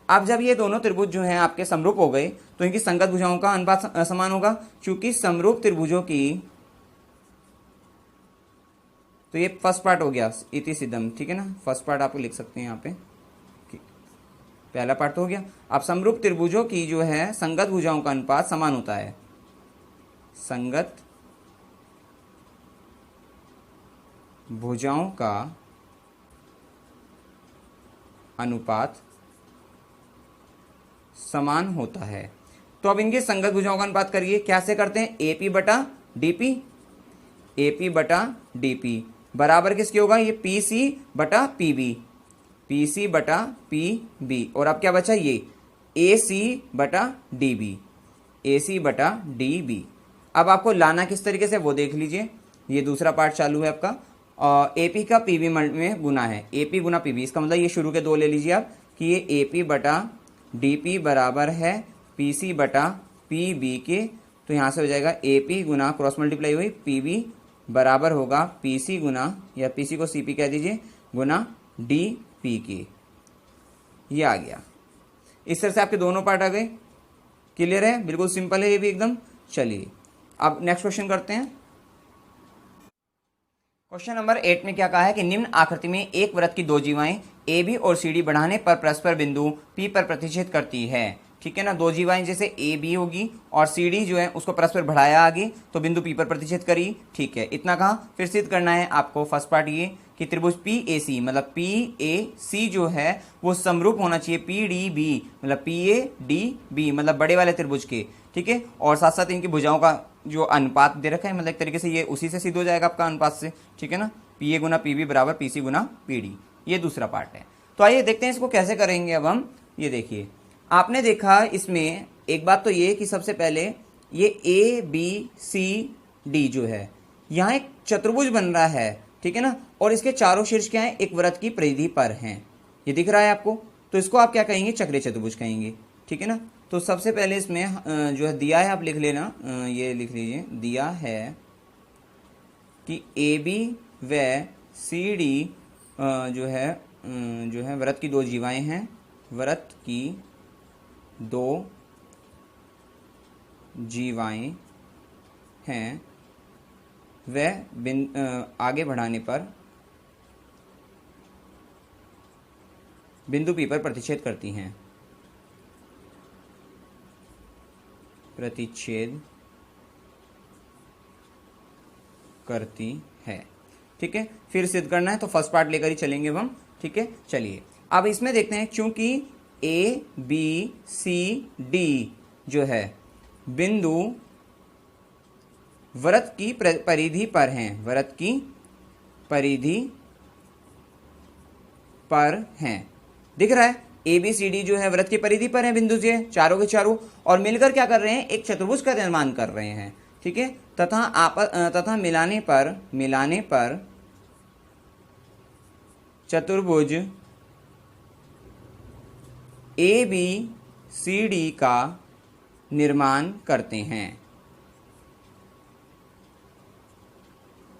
अब जब ये दोनों त्रिभुज जो हैं आपके समरूप हो गए तो इनकी संगत भुजाओं का अनुपात समान होगा, क्योंकि समरूप त्रिभुजों की, तो ये फर्स्ट पार्ट हो गया इति सिद्धम, ठीक है ना, फर्स्ट पार्ट आप लिख सकते हैं यहाँ पे, पहला पार्ट तो हो गया। अब समरूप त्रिभुजों की जो है संगत भुजाओं का अनुपात समान होता है, संगत भुजाओं का अनुपात समान होता है। तो अब इनके संगत भुजाओं का अनुपात करिए, कैसे करते हैं, एपी बटा डीपी, एपी बटा डीपी बराबर किसके होगा, ये पीसी बटा पीबी, पीसी बटा पीबी, और अब क्या बचा, ये एसी बटा डीबी, एसी बटा डीबी। अब आपको लाना किस तरीके से वो देख लीजिए, ये दूसरा पार्ट चालू है आपका, और एपी का पीबी में गुना है, एपी गुना पीबी, इसका मतलब ये शुरू के दो ले लीजिए आप कि ये एपी बटा डीपी बराबर है पीसी बटा पीबी के, तो यहाँ से हो जाएगा एपी गुना क्रॉस मल्टीप्लाई हुई पीबी बराबर होगा पीसी गुना, या पीसी को सीपी कह दीजिए, गुना डीपी के। ये आ गया, इस तरह से आपके दोनों पार्ट आ गए। क्लियर है, बिल्कुल सिंपल है ये भी एकदम। चलिए अब नेक्स्ट क्वेश्चन करते हैं। क्वेश्चन नंबर 8 में क्या कहा है कि निम्न आकृति में एक वृत्त की दो जीवाएं ए बी और सी डी बढ़ाने पर परस्पर बिंदु पी पर प्रतिच्छेद करती है, ठीक है ना। दो जीवाएं जैसे ए बी होगी और सी डी जो है उसको परस्पर बढ़ाया आगे तो बिंदु पी पर प्रतिच्छेद करी, ठीक है, इतना कहा। फिर सिद्ध करना है आपको फर्स्ट पार्ट ये कि त्रिभुज पी ए सी मतलब पी ए सी जो है वो समरूप होना चाहिए पी डी बी मतलब पी ए डी बी मतलब बड़े वाले त्रिभुज के, ठीक है। और साथ साथ इनकी भुजाओं का जो अनुपात दे रखा है मतलब एक तरीके से ये उसी से सिद्ध हो जाएगा आपका अनुपात से, ठीक है ना। पी ए गुना पी बी बराबर पी सी गुना पी डी, ये दूसरा पार्ट है। तो आइए देखते हैं इसको कैसे करेंगे। अब हम ये देखिए, आपने देखा इसमें एक बात तो ये कि सबसे पहले ये ए बी सी डी जो है यहाँ एक चतुर्भुज बन रहा है, ठीक है ना, और इसके चारों शीर्ष क्या है, एक वृत्त की परिधि पर हैं, ये दिख रहा है आपको। तो इसको आप क्या कहेंगे, चक्रीय चतुर्भुज कहेंगे, ठीक है ना। तो सबसे पहले इसमें जो है दिया है, आप लिख लेना, ये लिख लीजिए, दिया है कि ए बी व सी डी जो है वृत्त की दो जीवाएं हैं, वृत्त की दो जीवाएं हैं, वह आगे बढ़ाने पर बिंदु पी पर प्रतिच्छेद करती हैं, प्रतिच्छेद करती है, ठीक है। फिर सिद्ध करना है तो फर्स्ट पार्ट लेकर ही चलेंगे हम, ठीक है। चलिए अब इसमें देखते हैं, चूंकि ए बी सी डी जो है बिंदु वृत्त की परिधि पर हैं, वृत्त की परिधि पर हैं, दिख रहा है। ए बी सी डी जो है वृत्त की परिधि पर है बिंदु से, चारों के चारों, और मिलकर क्या कर रहे हैं, एक चतुर्भुज का निर्माण कर रहे हैं, ठीक है। तथा मिलाने पर चतुर्भुज ए बी सी डी का निर्माण करते हैं।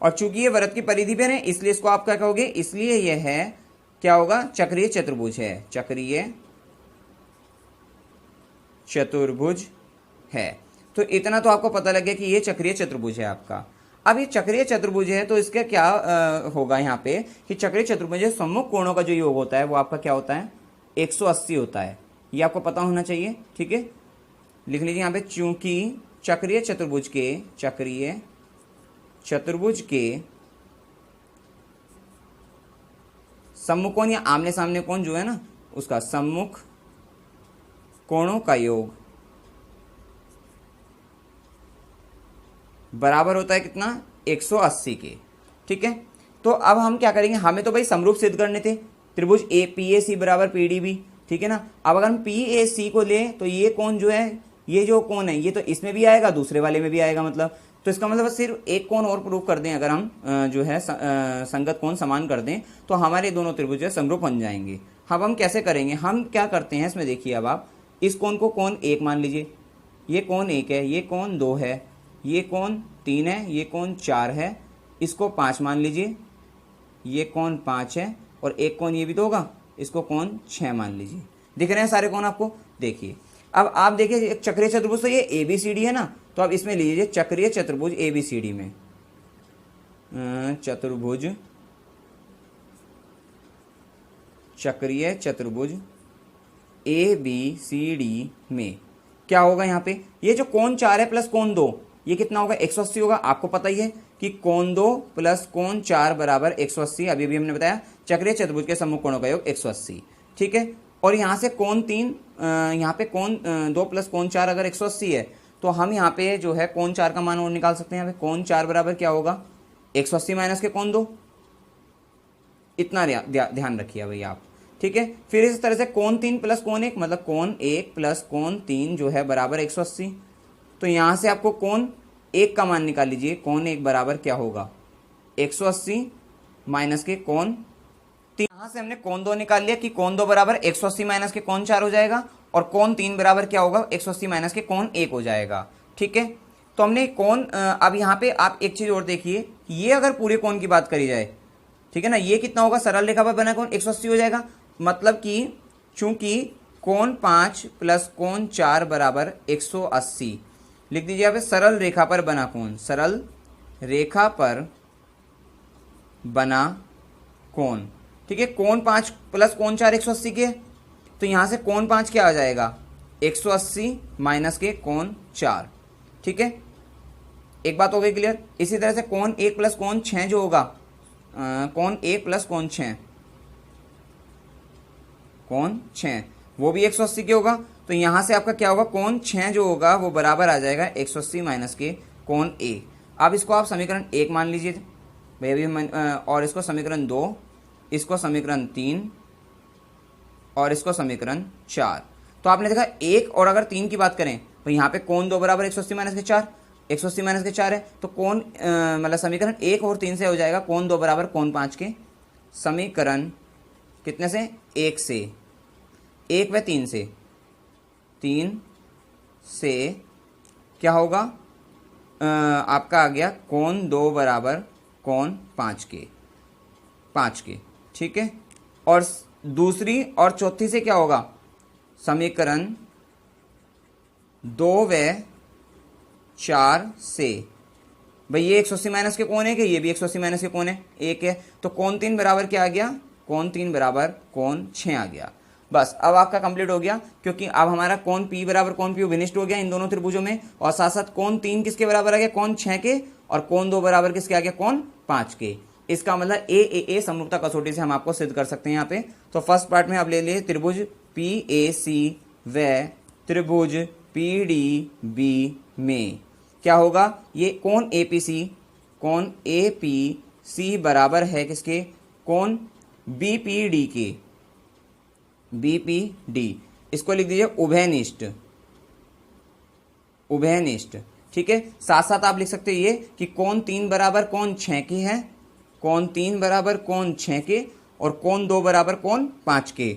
और चूंकि ये वृत्त की परिधि पर है इसलिए इसको आप क्या कहोगे, इसलिए यह है क्या होगा, चक्रीय चतुर्भुज है, चक्रीय चतुर्भुज है। तो इतना तो आपको पता लग गया कि ये चक्रीय चतुर्भुज है आपका। अब ये चक्रीय चतुर्भुज है तो इसका क्या होगा यहाँ पे कि चक्रीय चतुर्भुज सम्मुख कोणों का जो योग होता है वो आपका क्या होता है, 180 होता है, ये आपको पता होना चाहिए, ठीक है। लिख लीजिए यहाँ पे, चूंकि चक्रीय चतुर्भुज के सम्मुख कोण या आमने सामने कोण जो है ना उसका सम्मुख कोणों का योग बराबर होता है कितना, 180 के, ठीक है। तो अब हम क्या करेंगे, हमें तो भाई समरूप सिद्ध करने थे, त्रिभुज ए पी ए सी बराबर पी डी बी, ठीक है ना। अब अगर हम पी ए सी को लें तो ये कोण जो है, ये जो कोण है ये तो इसमें भी आएगा दूसरे वाले में भी आएगा, मतलब तो इसका मतलब सिर्फ एक कोण और प्रूव कर दें, अगर हम जो है संगत कोण समान कर दें तो हमारे दोनों त्रिभुज समरूप बन जाएंगे। अब हम कैसे करेंगे, हम क्या करते हैं इसमें देखिए, अब आप इस कोण को कोण 1 मान लीजिए, ये कोण 1 है, ये कोण 2 है, ये कोण 3 है, ये कोण 4 है, इसको 5 मान लीजिए, ये कोण 5 है, और एक कोण ये भी तो होगा, इसको कोण 6 मान लीजिए। दिख रहे हैं सारे कोण आपको? देखिए अब आप देखिए एक चक्रीय चतुर्भुज, तो ये ABCD है ना, तो आप इसमें लीजिए चक्रीय चतुर्भुज ABCD में, चक्रीय चतुर्भुज ABCD में क्या होगा यहाँ पे, ये जो कोण 4 है प्लस कोण 2, ये कितना होगा? 180 होगा। आपको पता ही है कि कोण 2 प्लस कोण 4 बराबर 180, अभी भी हमने बताया चक्रीय चतुर्भुज के सम्मुख कोणों का योग 180, ठीक है। और यहाँ से कोण 3, यहाँ पे कोण 2 प्लस कोण 4 अगर 180 है, तो हम यहाँ पे जो है कोण 4 का मान और निकाल सकते हैं। यहाँ पे कोण 4 बराबर क्या होगा? 180 माइनस के कोण 2, इतना ध्यान रखिए भाई आप, ठीक है। फिर इस तरह से कोण 3 प्लस कोण 1, मतलब कोण 1 प्लस कोण 3 जो है बराबर 180। तो यहाँ से आपको कोण 1 का मान निकाल लीजिए। कोण 1 बराबर क्या होगा? 180 माइनस के कोण 3। यहाँ से हमने कोण 2 निकाल लिया कि कोण 2 बराबर 180 माइनस के कोण 4 हो जाएगा, और कोण 3 बराबर क्या होगा? 180 माइनस के कोण 1 हो जाएगा, ठीक है। तो हमने कोण, अब यहाँ पे आप एक चीज और देखिए, ये अगर पूरे कोण की बात करी जाए, ठीक है ना, ये कितना होगा? सरल रेखा पर बना कोण 180 हो जाएगा। मतलब कि चूंकि कोण 5 प्लस कोण 4 बराबर 180, लिख दीजिए यहाँ पे सरल रेखा पर बना कोण, सरल रेखा पर बना कोण, ठीक है। कोण 5 प्लस कोण 4 180 के, तो यहाँ से कोण 5 क्या आ जाएगा? 180 माइनस के कोण 4, ठीक है। एक बात हो गई क्लियर। इसी तरह से कोण 1 प्लस कोण 6 जो होगा, कोण 1 प्लस कोण 6, कोण 6 वो भी 180 के होगा। तो यहाँ से आपका क्या होगा? कोण 6 जो होगा वो बराबर आ जाएगा 180 माइनस के कोण A। अब इसको आप समीकरण 1 मान लीजिए भाई अभी, और इसको समीकरण 2, इसको समीकरण 3, और इसको समीकरण 4। तो आपने देखा 1 और अगर 3 की बात करें तो यहाँ पे कोण 2 बराबर 180 माइनस के 4, 180 माइनस के 4 है, तो कोण मतलब समीकरण 1 और 3 से हो जाएगा कोण 2 बराबर कोण 5 के। समीकरण कितने से? 1 से, 1 व 3 से, 3 से क्या होगा? आपका आ गया कोण 2 बराबर कोण 5 के, 5 के, ठीक है। और दूसरी और चौथी से क्या होगा? समीकरण 2 व 4 से, भाई ये 180 माइनस के कोण है कि ये भी 180 माइनस के कोण है, 1 है, तो कोण 3 बराबर क्या आ गया? कोण 3 बराबर कोण 6 आ गया। बस अब आपका कंप्लीट हो गया, क्योंकि अब हमारा कोण P बराबर कोण P विनिष्ट हो गया इन दोनों त्रिभुजों में, और साथ साथ कोण 3 किसके बराबर आ गया? कोण 6 के, और कोण 2 बराबर किसके आ गया? कोण 5 के। इसका मतलब ए समरूपता कसौटी से हम आपको सिद्ध कर सकते हैं यहाँ पे। तो फर्स्ट पार्ट में आप ले लिए त्रिभुज PAC व त्रिभुज PDB में क्या होगा? ये कोण APC, कोण APC बराबर है किसके? कोण BPD के, BPD। इसको लिख दीजिए उभयनिष्ठ, उभयनिष्ठ, ठीक है। साथ साथ आप लिख सकते हैं ये कि कोण 3 बराबर कोण 6 के है, कोण 3 बराबर कोण 6 के, और कोण 2 बराबर कोण 5 के,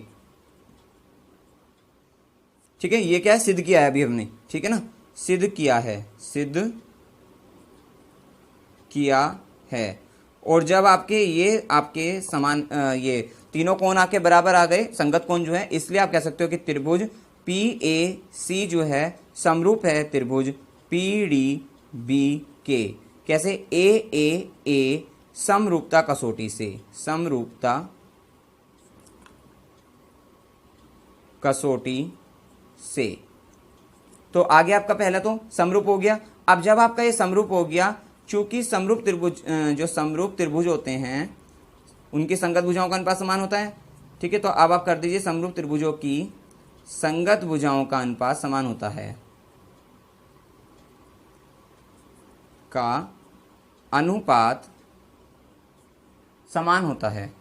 ठीक है। ये क्या है? सिद्ध किया है अभी हमने, ठीक है ना, सिद्ध किया है, सिद्ध किया है। और जब आपके ये आपके समान ये तीनों कोण आके बराबर आ गए, संगत कोण जो है, इसलिए आप कह सकते हो कि त्रिभुज PAC जो है समरूप है त्रिभुज PDB के। कैसे? AAA समरूपता कसौटी से, समरूपता कसौटी से। तो आगे आपका पहला तो समरूप हो गया। अब जब आपका ये समरूप हो गया, चूंकि समरूप त्रिभुज, जो समरूप त्रिभुज होते हैं उनकी संगत भुजाओं का अनुपात समान होता है, ठीक है। तो अब आप कर दीजिए समरूप त्रिभुजों की संगत भुजाओं का अनुपात समान होता है, का अनुपात समान होता है।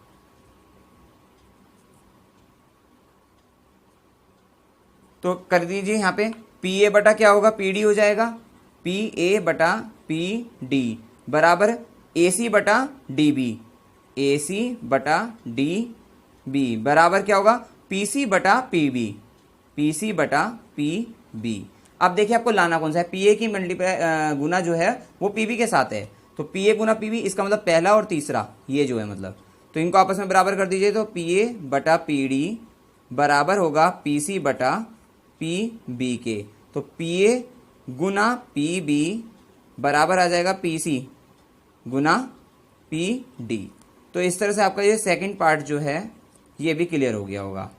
तो कर दीजिए यहाँ पे PA बटा क्या होगा? PD हो जाएगा, PA बटा PD बराबर AC बटा DB, AC बटा DB बराबर क्या होगा? PC बटा PB, PC बटा PB। अब देखिए आपको लाना कौन सा है? PA की मल्टीप्लाई गुना जो है वो PB के साथ है, तो PA गुना PB, इसका मतलब पहला और तीसरा ये जो है मतलब, तो इनको आपस में बराबर कर दीजिए। तो PA बटा PD बराबर होगा पी सी बटा पी बी के। तो पी ए गुना पी बी बराबर आ जाएगा पी सी गुना पी डी। तो इस तरह से आपका ये सेकंड पार्ट जो है ये भी क्लियर हो गया होगा।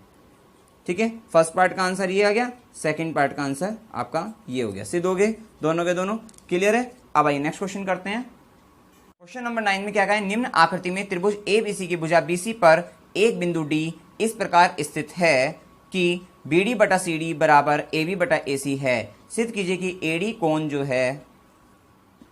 ठीक है, फर्स्ट पार्ट का आंसर ये आ गया, सेकंड पार्ट का आंसर आपका ये हो गया। सिद्ध हो गए दोनों के दोनों, क्लियर है। अब आइए नेक्स्ट क्वेश्चन करते हैं। क्वेश्चन नंबर 9 में क्या कहा है, निम्न आकृति में त्रिभुज एबीसी की भुजा बीसी पर एक बिंदु डी इस प्रकार स्थित है कि बीडी बटा सी डी बराबर एबी बटा एसी है। सिद्ध कीजिए कि एडी कोण जो है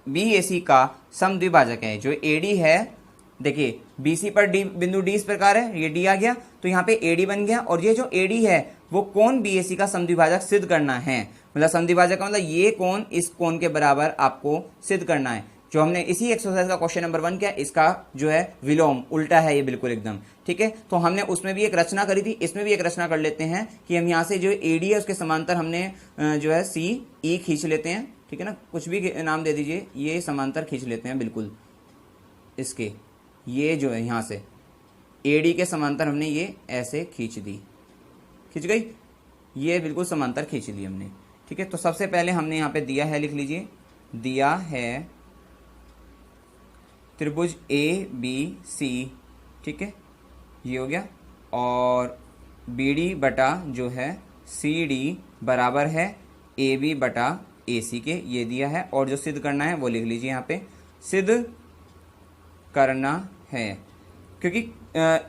बीएसी का समद्विभाजक है। जो एडी है, देखिए बीसी पर डी बिंदु डी इस प्रकार है, ये डी आ गया तो यहाँ पे एडी बन गया, और ये जो एडी है वो कोण बीएसी का समद्विभाजक सिद्ध करना है। मतलब समद्विभाजक का मतलब ये कोण इस कोण के बराबर आपको सिद्ध करना है। जो हमने इसी एक्सरसाइज का क्वेश्चन नंबर 1 किया, इसका जो है विलोम उल्टा है ये बिल्कुल एकदम। ठीक है, तो हमने उसमें भी एक रचना करी थी, इसमें भी एक रचना कर लेते हैं कि हम यहाँ से जो एडी है उसके समांतर हमने जो है सी ई खींच लेते हैं। ठीक है ना, कुछ भी नाम दे दीजिए, ये समांतर खींच लेते हैं बिल्कुल इसके, ये जो है यहाँ से एडी के समांतर हमने ये ऐसे खींच दी, खींच गई, ये बिल्कुल समांतर खींच दी हमने। ठीक है, तो सबसे पहले हमने यहाँ पे दिया है, लिख लीजिए, दिया है त्रिभुज ए बी सी। ठीक है, ये हो गया, और बी डी बटा जो है सी डी बराबर है ए बी बटा ए सी के, ये दिया है। और जो सिद्ध करना है वो लिख लीजिए यहाँ पे, सिद्ध करना है, क्योंकि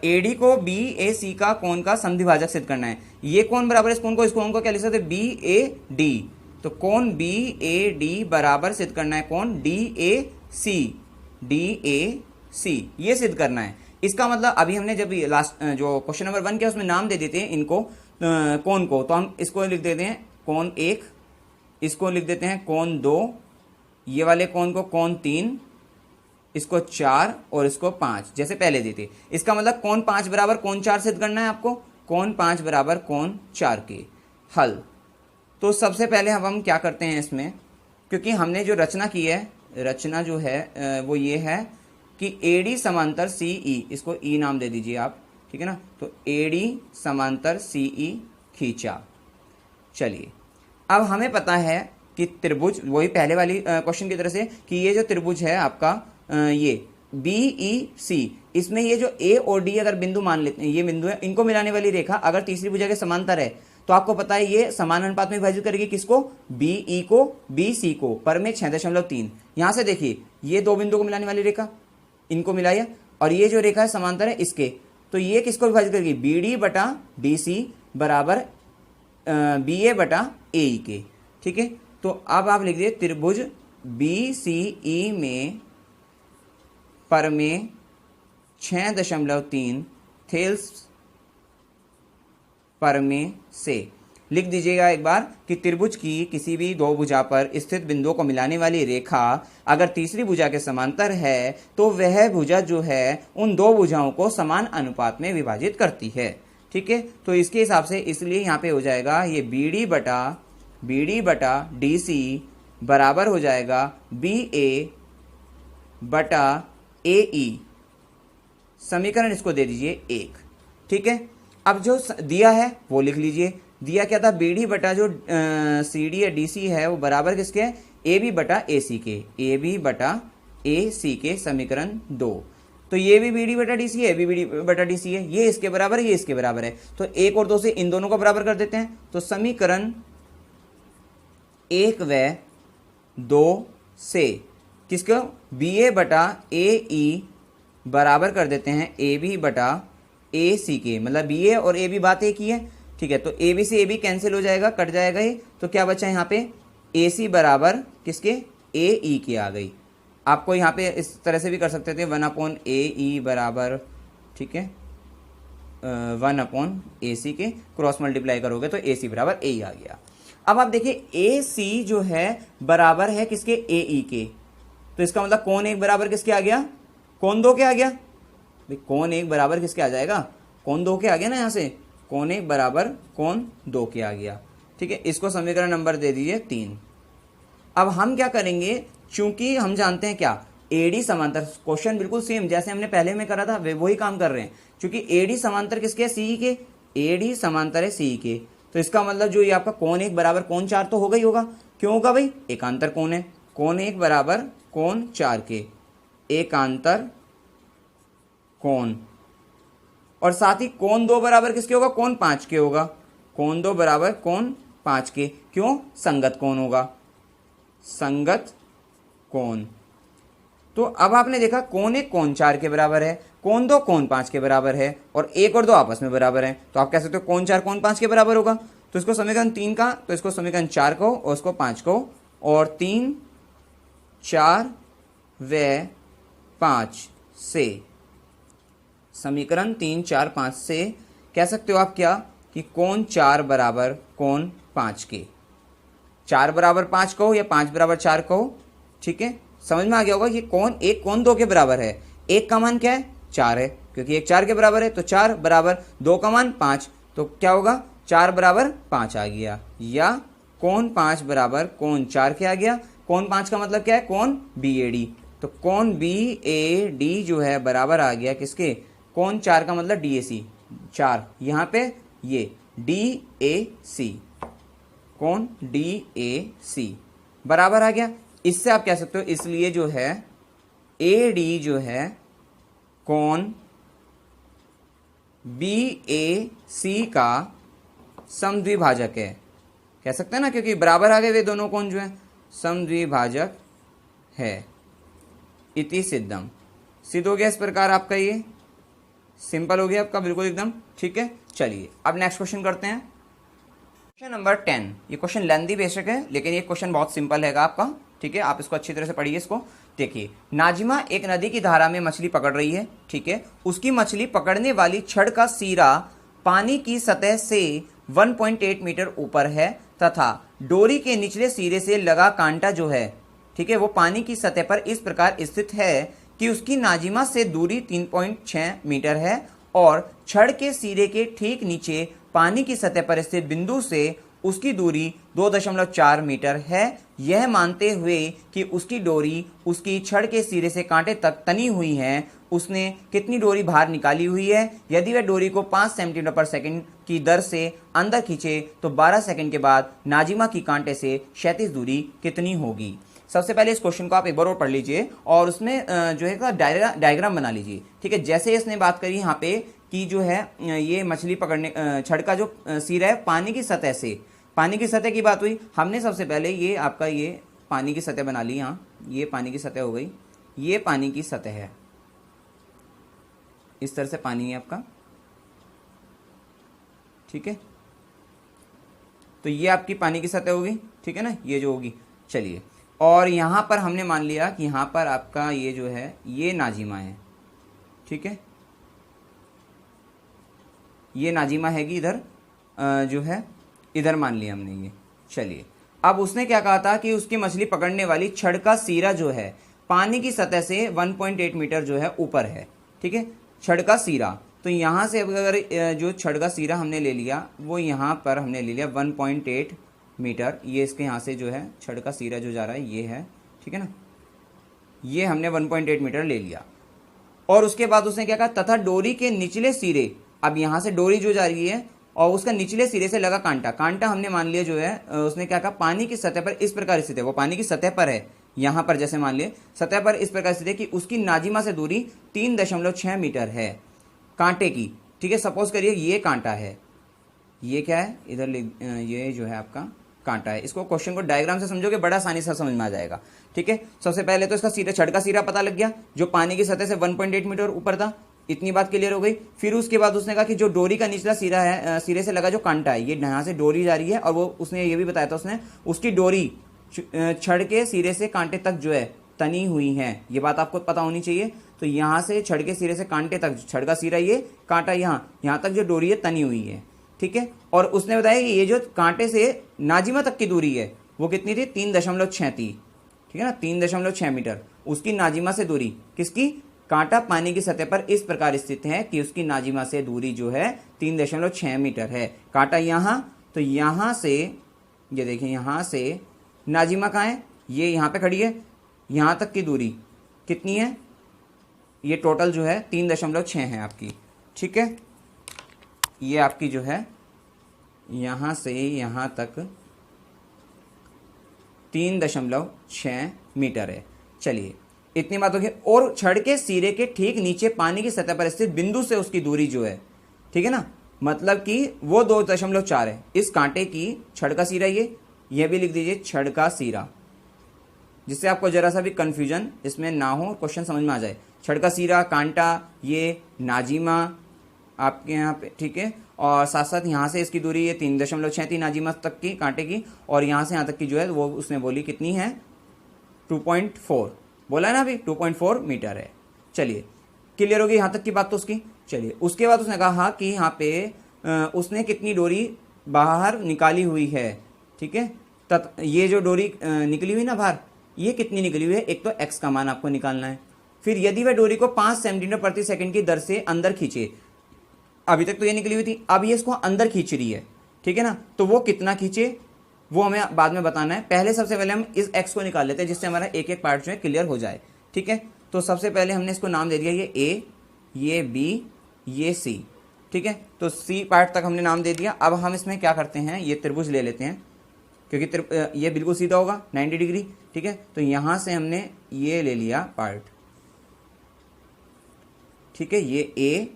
एडी को बी ए सी का कोण का समद्विभाजक सिद्ध करना है। ये कोण बराबर इस कोण को क्या लिख सकते हैं, बी ए डी। तो कोण बी ए डी बराबर सिद्ध करना है कोण D A C, D A सी, ये सिद्ध करना है। इसका मतलब अभी हमने जब लास्ट जो क्वेश्चन नंबर 1 किया उसमें नाम दे देते हैं इनको कोण को, तो हम इसको लिख देते हैं कोण 1, इसको लिख देते हैं कोण 2, ये वाले कोण को कोण 3, इसको 4 और इसको 5 जैसे पहले देते। इसका मतलब कोण 5 बराबर कोण 4 सिद्ध करना है आपको, कोण 5 बराबर कोण 4 के हल। तो सबसे पहले हम क्या करते हैं इसमें, क्योंकि हमने जो रचना की है, रचना जो है वो ये है कि एडी समांतर सी ई, इसको ई नाम दे दीजिए आप। ठीक है ना, तो एडी समांतर सी ई खींचा। चलिए, अब हमें पता है कि त्रिभुज, वही पहले वाली क्वेश्चन की तरह से, कि ये जो त्रिभुज है आपका ये बी ई सी, इसमें ये जो ए और डी अगर बिंदु मान लेते हैं, ये बिंदु है, इनको मिलाने वाली रेखा अगर तीसरी भुजा के समांतर है तो आपको पता है ये समान अनुपात में विभाजित करेगी किसको, बी ई को बी सी को, पर में 6.3। यहां से देखिए ये दो बिंदु को मिलाने वाली रेखा, इनको मिलाइए, और ये जो रेखा है समांतर है इसके, तो ये किसको विभाजित करेगी, बी डी बटा डी सी बराबर बी ए बटा ए ई के। ठीक है, तो अब आप लिख दीजिए त्रिभुज बी सी ई में पर में 6.3 थेल्स पर में से। लिख दीजिएगा एक बार कि त्रिभुज की किसी भी दो भुजा पर स्थित बिंदुओं को मिलाने वाली रेखा अगर तीसरी भुजा के समांतर है तो वह भुजा जो है उन दो भुजाओं को समान अनुपात में विभाजित करती है। ठीक है, तो इसके हिसाब से इसलिए यहाँ पे हो जाएगा ये बी डी बटा डी सी बराबर हो जाएगा बी ए बटा ए ई। समीकरण इसको दे दीजिए 1। ठीक है, अब जो दिया है वो लिख लीजिए। दिया क्या था, बी डी बटा जो सी डी या डी सी है वो बराबर किसके, ए बी बटा ए सी के, ए बी बटा ए सी के, समीकरण 2। तो ये भी बी डी बटा डी सी है, बी डी बटा डी सी है, ये इसके बराबर है, ये इसके बराबर है, तो 1 और 2 से इन दोनों को बराबर कर देते हैं। तो समीकरण 1 व 2 से किसको, बी ए बटा ए ई बराबर कर देते हैं ए बी बटा ए सी के, मतलब बी ए और ए बी बात एक ही है। ठीक है, तो ए बी से ए बी कैंसिल हो जाएगा, कट जाएगा ये, तो क्या बचा यहाँ पे ए सी बराबर किसके, ए ई के आ गई। आपको यहाँ पे इस तरह से भी कर सकते थे 1/a ई बराबर, ठीक है 1/a सी के, क्रॉस मल्टीप्लाई करोगे तो ए सी बराबर ए ई आ गया। अब आप देखिए ए सी जो है बराबर है किसके, ए ई के, तो इसका मतलब कोण 1 बराबर किसके आ गया, कोण 2 के आ गया। भाई कोण 1 बराबर किसके आ जाएगा, कोण 2 के आ गया ना, यहाँ से कोण 1 बराबर कोण 2 के आ गया। ठीक है, इसको समीकरण नंबर दे दीजिए 3। अब हम क्या करेंगे, चूंकि हम जानते हैं क्या, एडी समांतर, क्वेश्चन बिल्कुल सेम जैसे हमने पहले में करा था वही काम कर रहे हैं। चूंकि एडी समांतर किसके, सी के, AD समांतर है CE के, तो इसका मतलब जो ये आपका कोण 1 बराबर कोण 4 तो होगा ही होगा। क्यों होगा भाई? एकांतर कोण है। कोण 1 बराबर कोण 4 के, एकांतर कोण। और साथ ही कोण 2 बराबर किसके होगा? कोण 5 के होगा। कोण 2 बराबर कोण 5 के, क्यों? संगत कोण होगा, संगत कोण। तो अब आपने देखा कोण 1 कोण 4 के बराबर है, कोण 2 कोण 5 के बराबर है, और 1 और 2 आपस में बराबर है, तो आप कह सकते हो कोण 4 कोण 5 के बराबर होगा। तो इसको समीकरण 3 का, तो इसको समीकरण 4 को और इसको 5 को, और 3, 4 व 5 से, समीकरण 3, 4, 5 से कह सकते हो आप क्या कि कोण 4 बराबर कोण 5 के। 4 बराबर 5 कहो या 5 बराबर 4 कहो, ठीक है, समझ में आ गया होगा कि कोण 1 कोण 2 के बराबर है। 1 का मान क्या है? 4 है, क्योंकि 1 4 के बराबर है, तो 4 बराबर 2 का मान 5, तो क्या होगा? 4 बराबर 5 आ गया, या कोण 5 बराबर कोण 4 के आ गया। कोण 5 का मतलब क्या है? कोण BAD, तो कोण BAD जो है बराबर आ गया किसके? कोण 4 का मतलब DAC, 4 यहाँ पे ये DAC, कोण DAC बराबर आ गया। इससे आप कह सकते हो, इसलिए जो है AD जो है कोण BAC का समद्विभाजक है, कह सकते हैं ना, क्योंकि बराबर आ गए वे दोनों कोण जो है, समद्विभाजक है। इति सिद्धम, सिद्ध हो गया इस प्रकार आपका, ये सिंपल हो गया आपका बिल्कुल एकदम, ठीक है। चलिए अब नेक्स्ट क्वेश्चन करते हैं। क्वेश्चन नंबर 10, ये क्वेश्चन लेंथी बेशक है, लेकिन ये क्वेश्चन बहुत सिंपल है आपका, ठीक है। आप इसको अच्छी तरह से पढ़िए। इसको देखिए, नाजिमा एक नदी की धारा में मछली पकड़ रही है, ठीक है। उसकी मछली पकड़ने वाली छड़ का सिरा पानी की सतह से 1.8 मीटर ऊपर है, तथा डोरी के निचले सिरे से लगा कांटा जो है, ठीक है, वो पानी की सतह पर इस प्रकार स्थित है कि उसकी नाजिमा से दूरी 3.6 मीटर है, और छड़ के सिरे के ठीक नीचे पानी की सतह पर स्थित बिंदु से उसकी दूरी 2.4 मीटर है। यह मानते हुए कि उसकी डोरी उसकी छड़ के सिरे से कांटे तक तनी हुई है, उसने कितनी डोरी बाहर निकाली हुई है? यदि वह डोरी को 5 सेंटीमीटर पर सेकंड की दर से अंदर खींचे तो 12 सेकंड के बाद नाजिमा की कांटे से क्षैतिज दूरी कितनी होगी? सबसे पहले इस क्वेश्चन को आप एक बार और पढ़ लीजिए, और उसमें जो है डायग्राम बना लीजिए, ठीक है। जैसे इसने बात करी यहाँ पे कि जो है ये मछली पकड़ने, छड़ का जो सिरा है पानी की सतह से, पानी की सतह की बात हुई, हमने सबसे पहले ये आपका ये पानी की सतह बना ली। यहाँ ये पानी की सतह हो गई, ये पानी की सतह है, इस तरह से पानी है आपका, ठीक है। तो ये आपकी पानी की सतह होगी, ठीक है ना, ये जो होगी। चलिए, और यहाँ पर हमने मान लिया कि यहाँ पर आपका ये जो है ये नाजिमा है, ठीक है, ये नाजिमा हैगी इधर, जो है इधर मान लिया हमने ये। चलिए, अब उसने क्या कहा था कि उसकी मछली पकड़ने वाली छड़ का सिरा जो है पानी की सतह से 1.8 मीटर जो है ऊपर है, ठीक है, छड़ का सिरा। तो यहाँ से अगर जो छड़ का सिरा हमने ले लिया, वो यहाँ पर हमने ले लिया 1.8 मीटर, ये इसके यहाँ से जो है छड़ का सिरा जो जा रहा है ये है, ठीक है ना, ये हमने 1.8 मीटर ले लिया। और उसके बाद उसने क्या कहा? तथा डोरी के निचले सिरे, अब यहाँ से डोरी जो जा रही है और उसका निचले सिरे से लगा कांटा, कांटा हमने मान लिया जो है, उसने क्या कहा? पानी की सतह पर इस प्रकार स्थित है, वो पानी की सतह पर है, यहाँ पर जैसे मान लिए सतह पर इस प्रकार स्थित है कि उसकी नाजिमा से दूरी 3.6 मीटर है कांटे की, ठीक है। सपोज करिए ये कांटा है, ये क्या है इधर, ये जो है आपका कांटा है। इसको क्वेश्चन को डायग्राम से समझोगे बड़ा आसानी से समझ में आ जाएगा, ठीक है। सबसे पहले तो इसका सिरा, छड़ का सिरा पता लग गया जो पानी की सतह से 1.8 मीटर ऊपर था, इतनी बात क्लियर हो गई। फिर उसके बाद उसने कहा कि जो डोरी का निचला सिरा है, सिरे से लगा जो कांटा है, ये यहाँ से डोरी जा रही है, और वो उसने ये भी बताया था उसने, उसकी डोरी छड़ के सिरे से कांटे तक जो है तनी हुई है, ये बात आपको पता होनी चाहिए। तो यहाँ से छड़ के सिरे से कांटे तक, छड़ का सिरा ये, कांटा यहाँ तक जो डोरी है तनी हुई है, ठीक है। और उसने बताया कि ये जो कांटे से नाजिमा तक की दूरी है वो कितनी थी? 3.6 थी, ठीक है ना, 3.6 मीटर उसकी नाजिमा से दूरी, किसकी? कांटा पानी की सतह पर इस प्रकार स्थित है कि उसकी नाजिमा से दूरी जो है 3.6 मीटर है। कांटा यहाँ, तो यहाँ से ये देखिए, यहाँ से नाजिमा कहाँ है? ये यहाँ पे खड़ी है, यहाँ तक की दूरी कितनी है? ये टोटल जो है 3.6 है आपकी, ठीक है। ये आपकी जो है यहाँ से यहाँ तक 3.6 मीटर है। चलिए इतनी बात होगी। और छड़ के सिरे के ठीक नीचे पानी की सतह पर स्थित बिंदु से उसकी दूरी जो है, ठीक है ना, मतलब कि वो 2.4 है। इस कांटे की छड़ का सिरा ये भी लिख दीजिए छड़ का सिरा, जिससे आपको जरा सा भी कंफ्यूजन इसमें ना हो, क्वेश्चन समझ में आ जाए। छड़ का सिरा, कांटा, ये नाजिमा आपके यहाँ पे, ठीक है। और साथ साथ यहाँ से इसकी दूरी ये 3.6 थी नाजिमा तक की कांटे की, और यहाँ से यहाँ तक की जो है वो उसने बोली कितनी है, 2.4 बोला है ना अभी, 2.4 मीटर है। चलिए क्लियर होगी यहाँ तक की बात तो उसकी। चलिए उसके बाद उसने कहा कि यहाँ पे उसने कितनी डोरी बाहर निकाली हुई है, ठीक है। ये जो डोरी निकली हुई ना बाहर, ये कितनी निकली हुई है, एक तो एक्स का मान आपको निकालना है। फिर यदि वह डोरी को 5 सेंटीमीटर प्रति सेकंड की दर से अंदर खींचे, अभी तक तो ये निकली हुई थी, अब ये इसको अंदर खींच रही है, ठीक है ना, तो वो कितना खींचे वो हमें बाद में बताना है। पहले सबसे पहले हम इस एक्स को निकाल लेते हैं, जिससे हमारा एक एक पार्ट जो है क्लियर हो जाए, ठीक है। तो सबसे पहले हमने इसको नाम दे दिया, ये ए, ये बी, ये सी, ठीक है। तो सी पार्ट तक हमने नाम दे दिया। अब हम इसमें क्या करते हैं, ये त्रिभुज ले लेते हैं, क्योंकि ये बिल्कुल सीधा होगा 90 डिग्री, ठीक है। तो यहां से हमने ये ले लिया पार्ट, ठीक है, ये ए,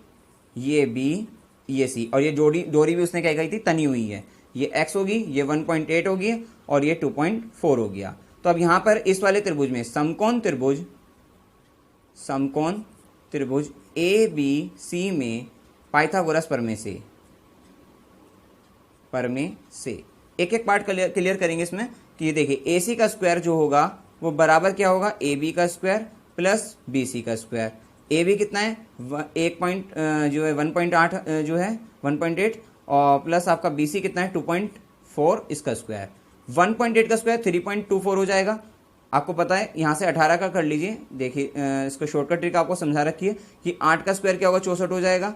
ये बी, ये सी, और ये डोरी भी उसने क्या कही थी, तनी हुई है। ये x होगी, ये 1.8 होगी, और ये 2.4 हो गया। तो अब यहां पर इस वाले त्रिभुज में समकोण त्रिभुज ए बी सी में पाइथागोरस प्रमेय से एक एक पार्ट क्लियर करेंगे इसमें। कि ये देखिए ए सी का स्क्वायर जो होगा वो बराबर क्या होगा, ए बी का स्क्वायर प्लस बी सी का स्क्वायर। ए बी कितना है, 1.8 जो है 1.8, और प्लस आपका बी सी कितना है 2.4, इसका स्क्वायर 1.8 का स्क्वायर 3.24 हो जाएगा। आपको पता है यहाँ से 18 का कर लीजिए। देखिए इसको शॉर्टकट ट्रिक आपको समझा रखी है कि 8 का स्क्वायर क्या होगा, 64 हो जाएगा,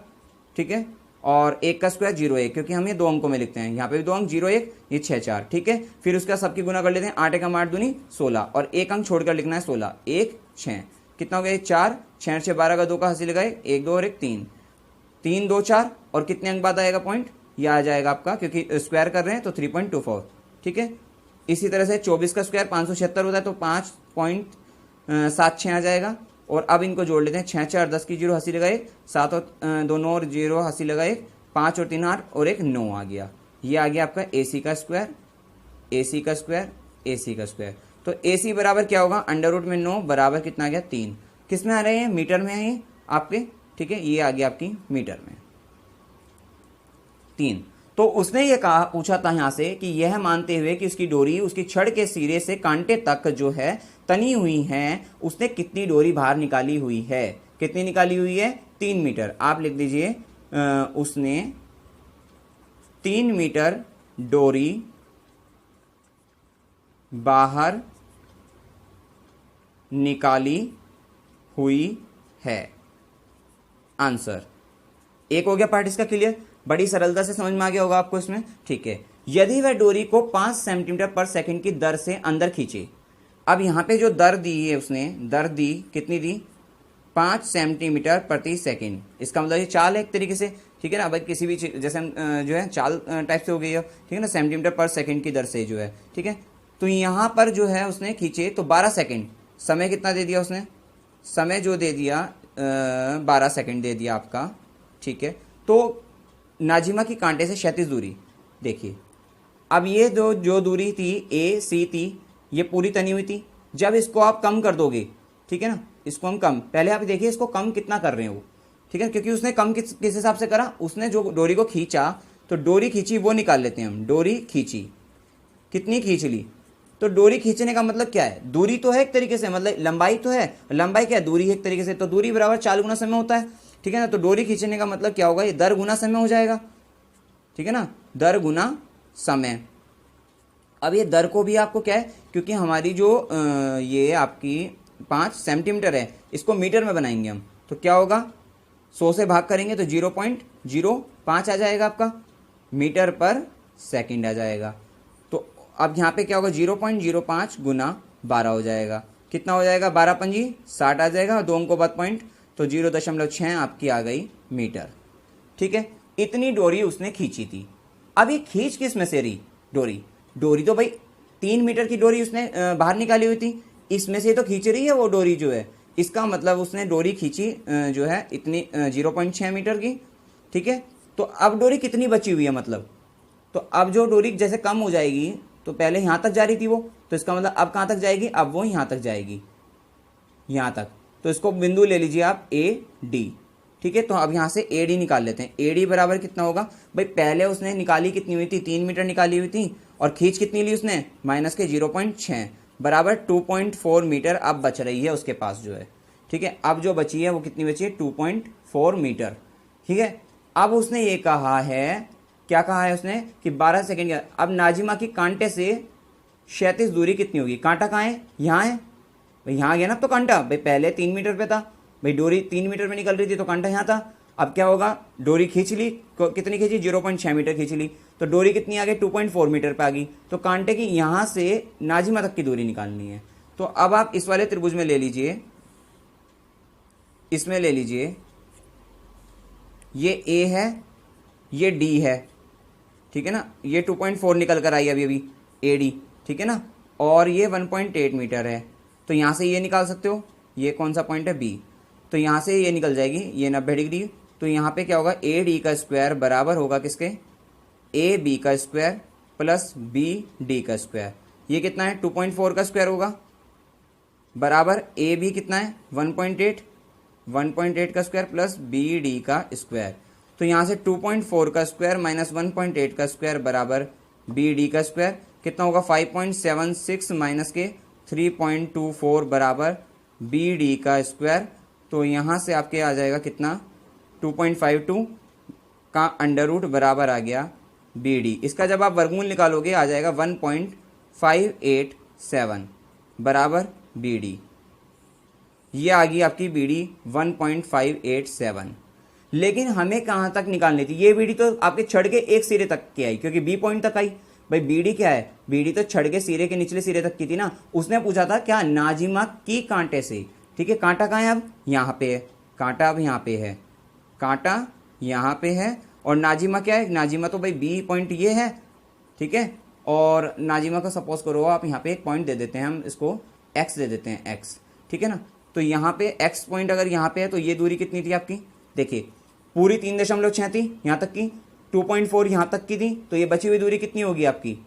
ठीक है। और 1 का स्क्वायर 0.1, क्योंकि हम ये 2 अंकों में लिखते हैं, यहाँ पे भी 2 अंक 0.1, ये 6-4, ठीक है। फिर उसका सबकी गुना कर लेते हैं, 8 एकम 8 दूनी 16, और 1 अंक छोड़कर लिखना है 16, 1 6, कितना हो गया 4, 6 6 12 का 2 का हासिल लगाए, 1 2 और 1 3, 3 2 4, और कितने अंक बाद आएगा पॉइंट, ये आ जाएगा आपका, क्योंकि स्क्वायर कर रहे हैं तो 3.24, ठीक है। इसी तरह से 24 का स्क्वायर 576 होता है, तो 5.76 आ जाएगा। और अब इनको जोड़ लेते हैं, 6 4 10 की 0 हंसी लगाए, 7 और 2 9 और 0 हंसी लगाए, 5 और 3 8 और 1 9 आ गया। ये आ गया आपका ए सी का स्क्वायर, ए सी का स्क्वायर, ए सी का स्क्वायर। तो ए सी बराबर क्या होगा, अंडर रूट में 9 बराबर कितना आ गया 3। किस में आ रहे हैं, मीटर में है ये आपके, ठीक है। ये आ गया आपकी मीटर में 3। तो उसने ये कहा, पूछा था यहां से कि यह मानते हुए कि उसकी डोरी उसकी छड़ के सिरे से कांटे तक जो है तनी हुई है, उसने कितनी डोरी बाहर निकाली हुई है, कितनी निकाली हुई है, 3 मीटर। आप लिख दीजिए उसने 3 मीटर डोरी बाहर निकाली हुई है। आंसर एक हो गया पार्ट इसका क्लियर, बड़ी सरलता से समझ में आ गया होगा आपको इसमें, ठीक है। यदि वह डोरी को 5 सेंटीमीटर पर सेकंड की दर से अंदर खींचे, अब यहां पे जो दर दी है उसने, दर दी कितनी दी, 5 सेंटीमीटर प्रति सेकंड। इसका मतलब ये चाल है एक तरीके से, ठीक है ना। भाई किसी भी जैसे हम जो है चाल टाइप से हो गई है, ठीक है ना, सेंटीमीटर पर सेकंड की दर से जो है, ठीक है। तो यहां पर जो है उसने खींचे तो 12 सेकंड, समय कितना दे दिया उसने, समय जो दे दिया 12 सेकंड दे दिया आपका, ठीक है। तो नाजिमा की कांटे से क्षैतिज दूरी देखिए, अब ये जो दूरी थी ए सी थी, ये पूरी तनी हुई थी। जब इसको आप कम कर दोगे, ठीक है ना, इसको हम कम, पहले आप देखिए इसको कम कितना कर रहे हैं वो, ठीक है, क्योंकि उसने कम किस हिसाब से करा, उसने जो डोरी को खींचा, तो डोरी खींची वो निकाल लेते हैं हम। डोरी खींची, कितनी खींच ली, तो डोरी खींचने का मतलब क्या है, दूरी तो है एक तरीके से, मतलब लंबाई तो है, लंबाई क्या है, दूरी है एक तरीके से। तो दूरी बराबर 4 गुना समय होता है, ठीक है ना। तो डोरी खींचने का मतलब क्या होगा, ये दर गुना समय हो जाएगा, ठीक है ना, दर गुना समय। अब ये दर को भी आपको क्या है, क्योंकि हमारी जो ये आपकी 5 सेंटीमीटर है, इसको मीटर में बनाएंगे हम, तो क्या होगा 100 से भाग करेंगे तो 0.05 आ जाएगा आपका, मीटर पर सेकंड आ जाएगा। तो अब यहाँ पे क्या होगा, 0.05 गुना 12 हो जाएगा, कितना हो जाएगा, 12 पंजी 60 आ जाएगा, 2 अंकों बाद पॉइंट, तो 0.6 आपकी आ गई मीटर, ठीक है। इतनी डोरी उसने खींची थी। अब ये खींच किस में से रही डोरी? डोरी तो भाई 3 मीटर की डोरी उसने बाहर निकाली हुई थी, इसमें से तो खींच रही है वो डोरी जो है। इसका मतलब उसने डोरी खींची जो है इतनी 0.6 मीटर की, ठीक है। तो अब डोरी कितनी बची हुई है मतलब, तो अब जो डोरी जैसे कम हो जाएगी, तो पहले यहाँ तक जा रही थी वो, तो इसका मतलब अब कहाँ तक जाएगी, अब वो यहाँ तक जाएगी, यहाँ तक। तो इसको बिंदु ले लीजिए आप ए डी, ठीक है। तो अब यहाँ से ए डी निकाल लेते हैं। ए डी बराबर कितना होगा भाई, पहले उसने निकाली कितनी हुई थी, 3 मीटर निकाली हुई थी, और खींच कितनी ली उसने, माइनस के 0.6 बराबर 2.4 मीटर अब बच रही है उसके पास जो है, ठीक है। अब जो बची है वो कितनी बची है, 2.4 मीटर, ठीक है। अब उसने ये कहा है, क्या कहा है उसने कि 12 सेकेंड का। अब नाजिमा की कांटे से क्षैतिज दूरी कितनी होगी, कांटा कहाँ है, यहाँ है भाई, यहाँ गया ना तो कांटा, भाई पहले 3 मीटर पे था भाई, डोरी 3 मीटर में निकल रही थी तो कांटा यहाँ था। अब क्या होगा, डोरी खींच ली, कितनी खींची, 0.6 मीटर खींच ली, तो डोरी कितनी आ गई, 2.4 मीटर पे आ गई। तो कांटे की यहाँ से नाजिमा तक की दूरी निकालनी है। तो अब आप इस वाले त्रिभुज में ले लीजिए, इसमें ले लीजिए, ये ए है, ये डी है, ठीक है ना, ये 2.4 निकल कर आई अभी ए डी, ठीक है ना, और ये 1.8 मीटर है। तो यहाँ से ये निकाल सकते हो, ये कौन सा पॉइंट है, बी, तो यहाँ से ये निकल जाएगी, ये 90 डिग्री। तो यहाँ पे क्या होगा, ए डी का स्क्वायर बराबर होगा किसके, ए बी का स्क्वायर प्लस बी डी का स्क्वायर। ये कितना है, 2.4 का स्क्वायर होगा बराबर ए बी कितना है, 1.8 का स्क्वायर प्लस बी डी का स्क्वायर। तो यहाँ से 2.4 का स्क्वायर माइनस 1.8 का स्क्वायर बराबर बी डी का स्क्वायर कितना होगा, 5.76 माइनस के 3.24 बराबर बी डी का स्क्वायर। तो यहाँ से आपके आ जाएगा कितना, 2.52 का अंडर रूट बराबर आ गया बी डी। इसका जब आप वर्गमूल निकालोगे आ जाएगा 1.587 बराबर बी डी। ये आ गई आपकी बी डी 1.587। लेकिन हमें कहाँ तक निकालनी थी, ये बी डी तो आपके छड़ के एक सिरे तक की आई, क्योंकि बी पॉइंट तक आई। भाई बीडी क्या है, बीडी तो छड़ के सिरे के निचले सिरे तक की थी ना। उसने पूछा था क्या, नाजिमा की कांटे से, ठीक है। कांटा कहाँ है, अब यहाँ पे है कांटा, अब यहाँ पे है कांटा, यहाँ पे है। और नाजिमा क्या है, नाजिमा तो भाई बी पॉइंट ये है, ठीक है। और नाजिमा को सपोज करो आप यहाँ पे एक पॉइंट दे देते हैं, हम इसको एक्स दे देते हैं, एक्स, ठीक है ना। तो यहाँ पे एक्स पॉइंट अगर यहाँ पे है तो ये दूरी कितनी थी आपकी, देखिए पूरी 3.6 थी यहाँ तक की, 2.4 यहाँ तक की थी। तो ये बची हुई दूरी कितनी होगी आपकी,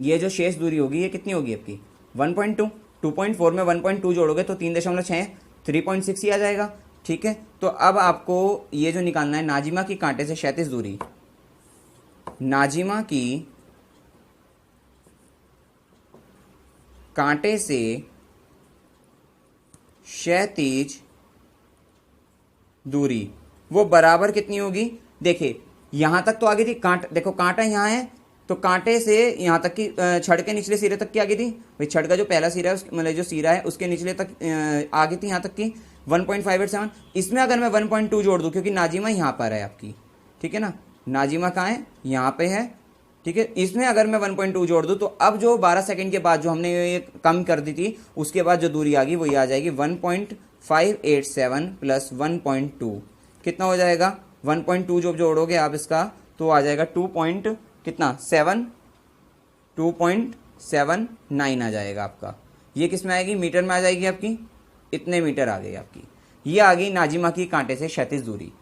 ये जो शेष दूरी होगी ये कितनी होगी आपकी, 1.2। 2.4 में 1.2 जोड़ोगे तो 3.6 3.6 ही आ जाएगा, ठीक है। तो अब आपको ये जो निकालना है, नाजिमा की कांटे से क्षैतिज दूरी, नाजिमा की कांटे से क्षैतिज दूरी वो बराबर कितनी होगी। देखिए यहां तक तो आ गई थी कांटा, देखो कांटा यहाँ है तो कांटे से यहाँ तक की छड़ के निचले सिरे तक की आ गई थी भाई। छड़ का जो पहला सिरा है मतलब जो सिरा है उसके निचले तक आ गई थी यहाँ तक की 1.587। इसमें अगर मैं 1.2 जोड़ दूं, क्योंकि नाजिमा यहाँ पर है आपकी, ठीक है ना, नाजिमा कहाँ है, यहाँ पे है, ठीक है। इसमें अगर मैं 1.2 जोड़ दूं तो अब जो 12 सेकंड के बाद जो हमने ये कम कर दी थी उसके बाद जो दूरी आ गई वो ये आ जाएगी 1.587 प्लस 1.2 कितना हो जाएगा, 1.2 जो जोड़ोगे आप इसका तो आ जाएगा 2.79 आ जाएगा आपका। ये किस में आएगी, मीटर में आ जाएगी आपकी, इतने मीटर आ गई आपकी। ये आ गई नाजिमा की कांटे से क्षैतिज दूरी।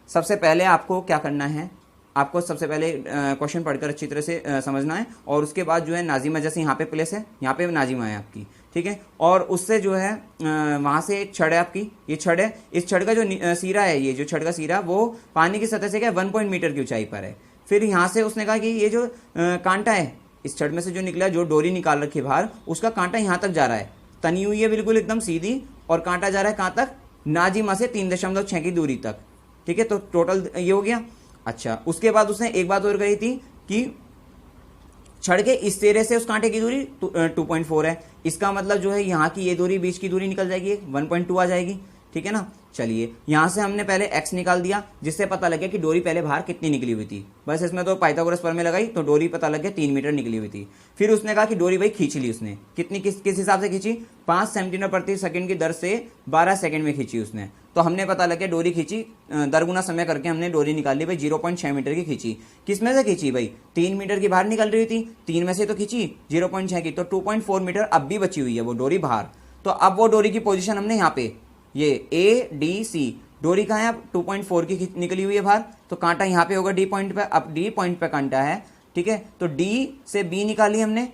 सबसे पहले आपको क्या करना है, आपको सबसे पहले क्वेश्चन पढ़कर अच्छी तरह से समझना है, और उसके बाद जो है नाजिमा जैसे यहाँ पे प्लेस है, यहाँ पे नाजिमा है आपकी, ठीक है। और उससे जो है वहाँ से एक छड़ है आपकी, ये छड़ है, इस छड़ का जो सीरा है, ये जो छड़ का सीरा वो पानी की सतह से क्या 1 मीटर की ऊंचाई पर है। फिर यहाँ से उसने कहा कि ये जो कांटा है इस छड़ में से जो निकला, जो डोरी निकाल रखी है बाहर, उसका कांटा यहाँ तक जा रहा है, तनी हुई है बिल्कुल एकदम सीधी, और कांटा जा रहा है कहाँ तक, नाजिमा से 3.6 की दूरी तक, ठीक है। तो टोटल ये हो गया। अच्छा, उसके बाद उसने एक बात और कही थी कि छड़ के इस सिरे से उस कांटे की दूरी 2.4 है। इसका मतलब जो है यहाँ की ये दूरी, बीच की दूरी निकल जाएगी, 1.2 आ जाएगी, ठीक है ना। चलिए यहां से हमने पहले x निकाल दिया, जिससे पता लग गया कि डोरी पहले बाहर कितनी निकली हुई थी। बस इसमें तो पाइथागोरस प्रमेय लगाई तो डोरी पता लग गया 3 मीटर निकली हुई थी। फिर उसने कहा कि डोरी भाई खींच ली उसने, कितनी किस हिसाब से खींची, 5 सेंटीमीटर प्रति सेकंड की दर से 12 सेकंड में खींची उसने। तो हमने पता लग गया डोरी खींची, दरगुना समय करके हमने डोरी निकाल ली भाई, 0.6 मीटर की खींची। किसमें से खींची भाई, 3 मीटर की बाहर निकल रही थी, 3 में से तो खींची 0.6 की, तो 2.4 मीटर अब भी बची हुई है वो डोरी बाहर। तो अब वो डोरी की पोजीशन हमने यहाँ पे ये ADC डोरी कहाँ है, अब 2.4 की निकली हुई है बाहर, तो कांटा यहाँ पे होगा D पॉइंट पे। अब D पॉइंट पे कांटा है, ठीक है, तो D से B निकाली हमने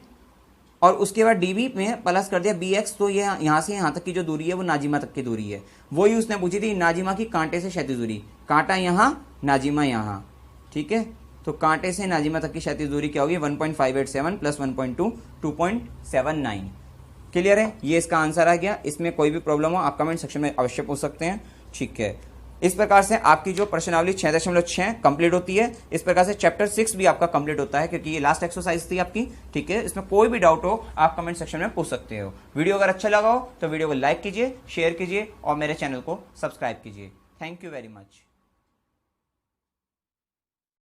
और उसके बाद DB में प्लस कर दिया BX। तो ये यहाँ से यहाँ तक की जो दूरी है वो नाजिमा तक की दूरी है। वही उसने पूछी थी नाजिमा की कांटे से क्षैतिज दूरी, कांटा यहाँ नाजिमा यहाँ, ठीक है। तो कांटे से नाजिमा तक की क्षैतिज दूरी क्या होगी, 1.587 प्लस 1.2 2.79। क्लियर है, ये इसका आंसर आ गया। इसमें कोई भी प्रॉब्लम हो आप कमेंट सेक्शन में अवश्य पूछ सकते हैं, ठीक है। इस प्रकार से आपकी जो प्रश्नावली 6.6 कंप्लीट होती है। इस प्रकार से चैप्टर 6 भी आपका कंप्लीट होता है, क्योंकि ये लास्ट एक्सरसाइज थी आपकी, ठीक है। इसमें कोई भी डाउट हो आप कमेंट सेक्शन में पूछ सकते हो। वीडियो अगर अच्छा लगा हो तो वीडियो को लाइक कीजिए, शेयर कीजिए और मेरे चैनल को सब्सक्राइब कीजिए। Thank you very much.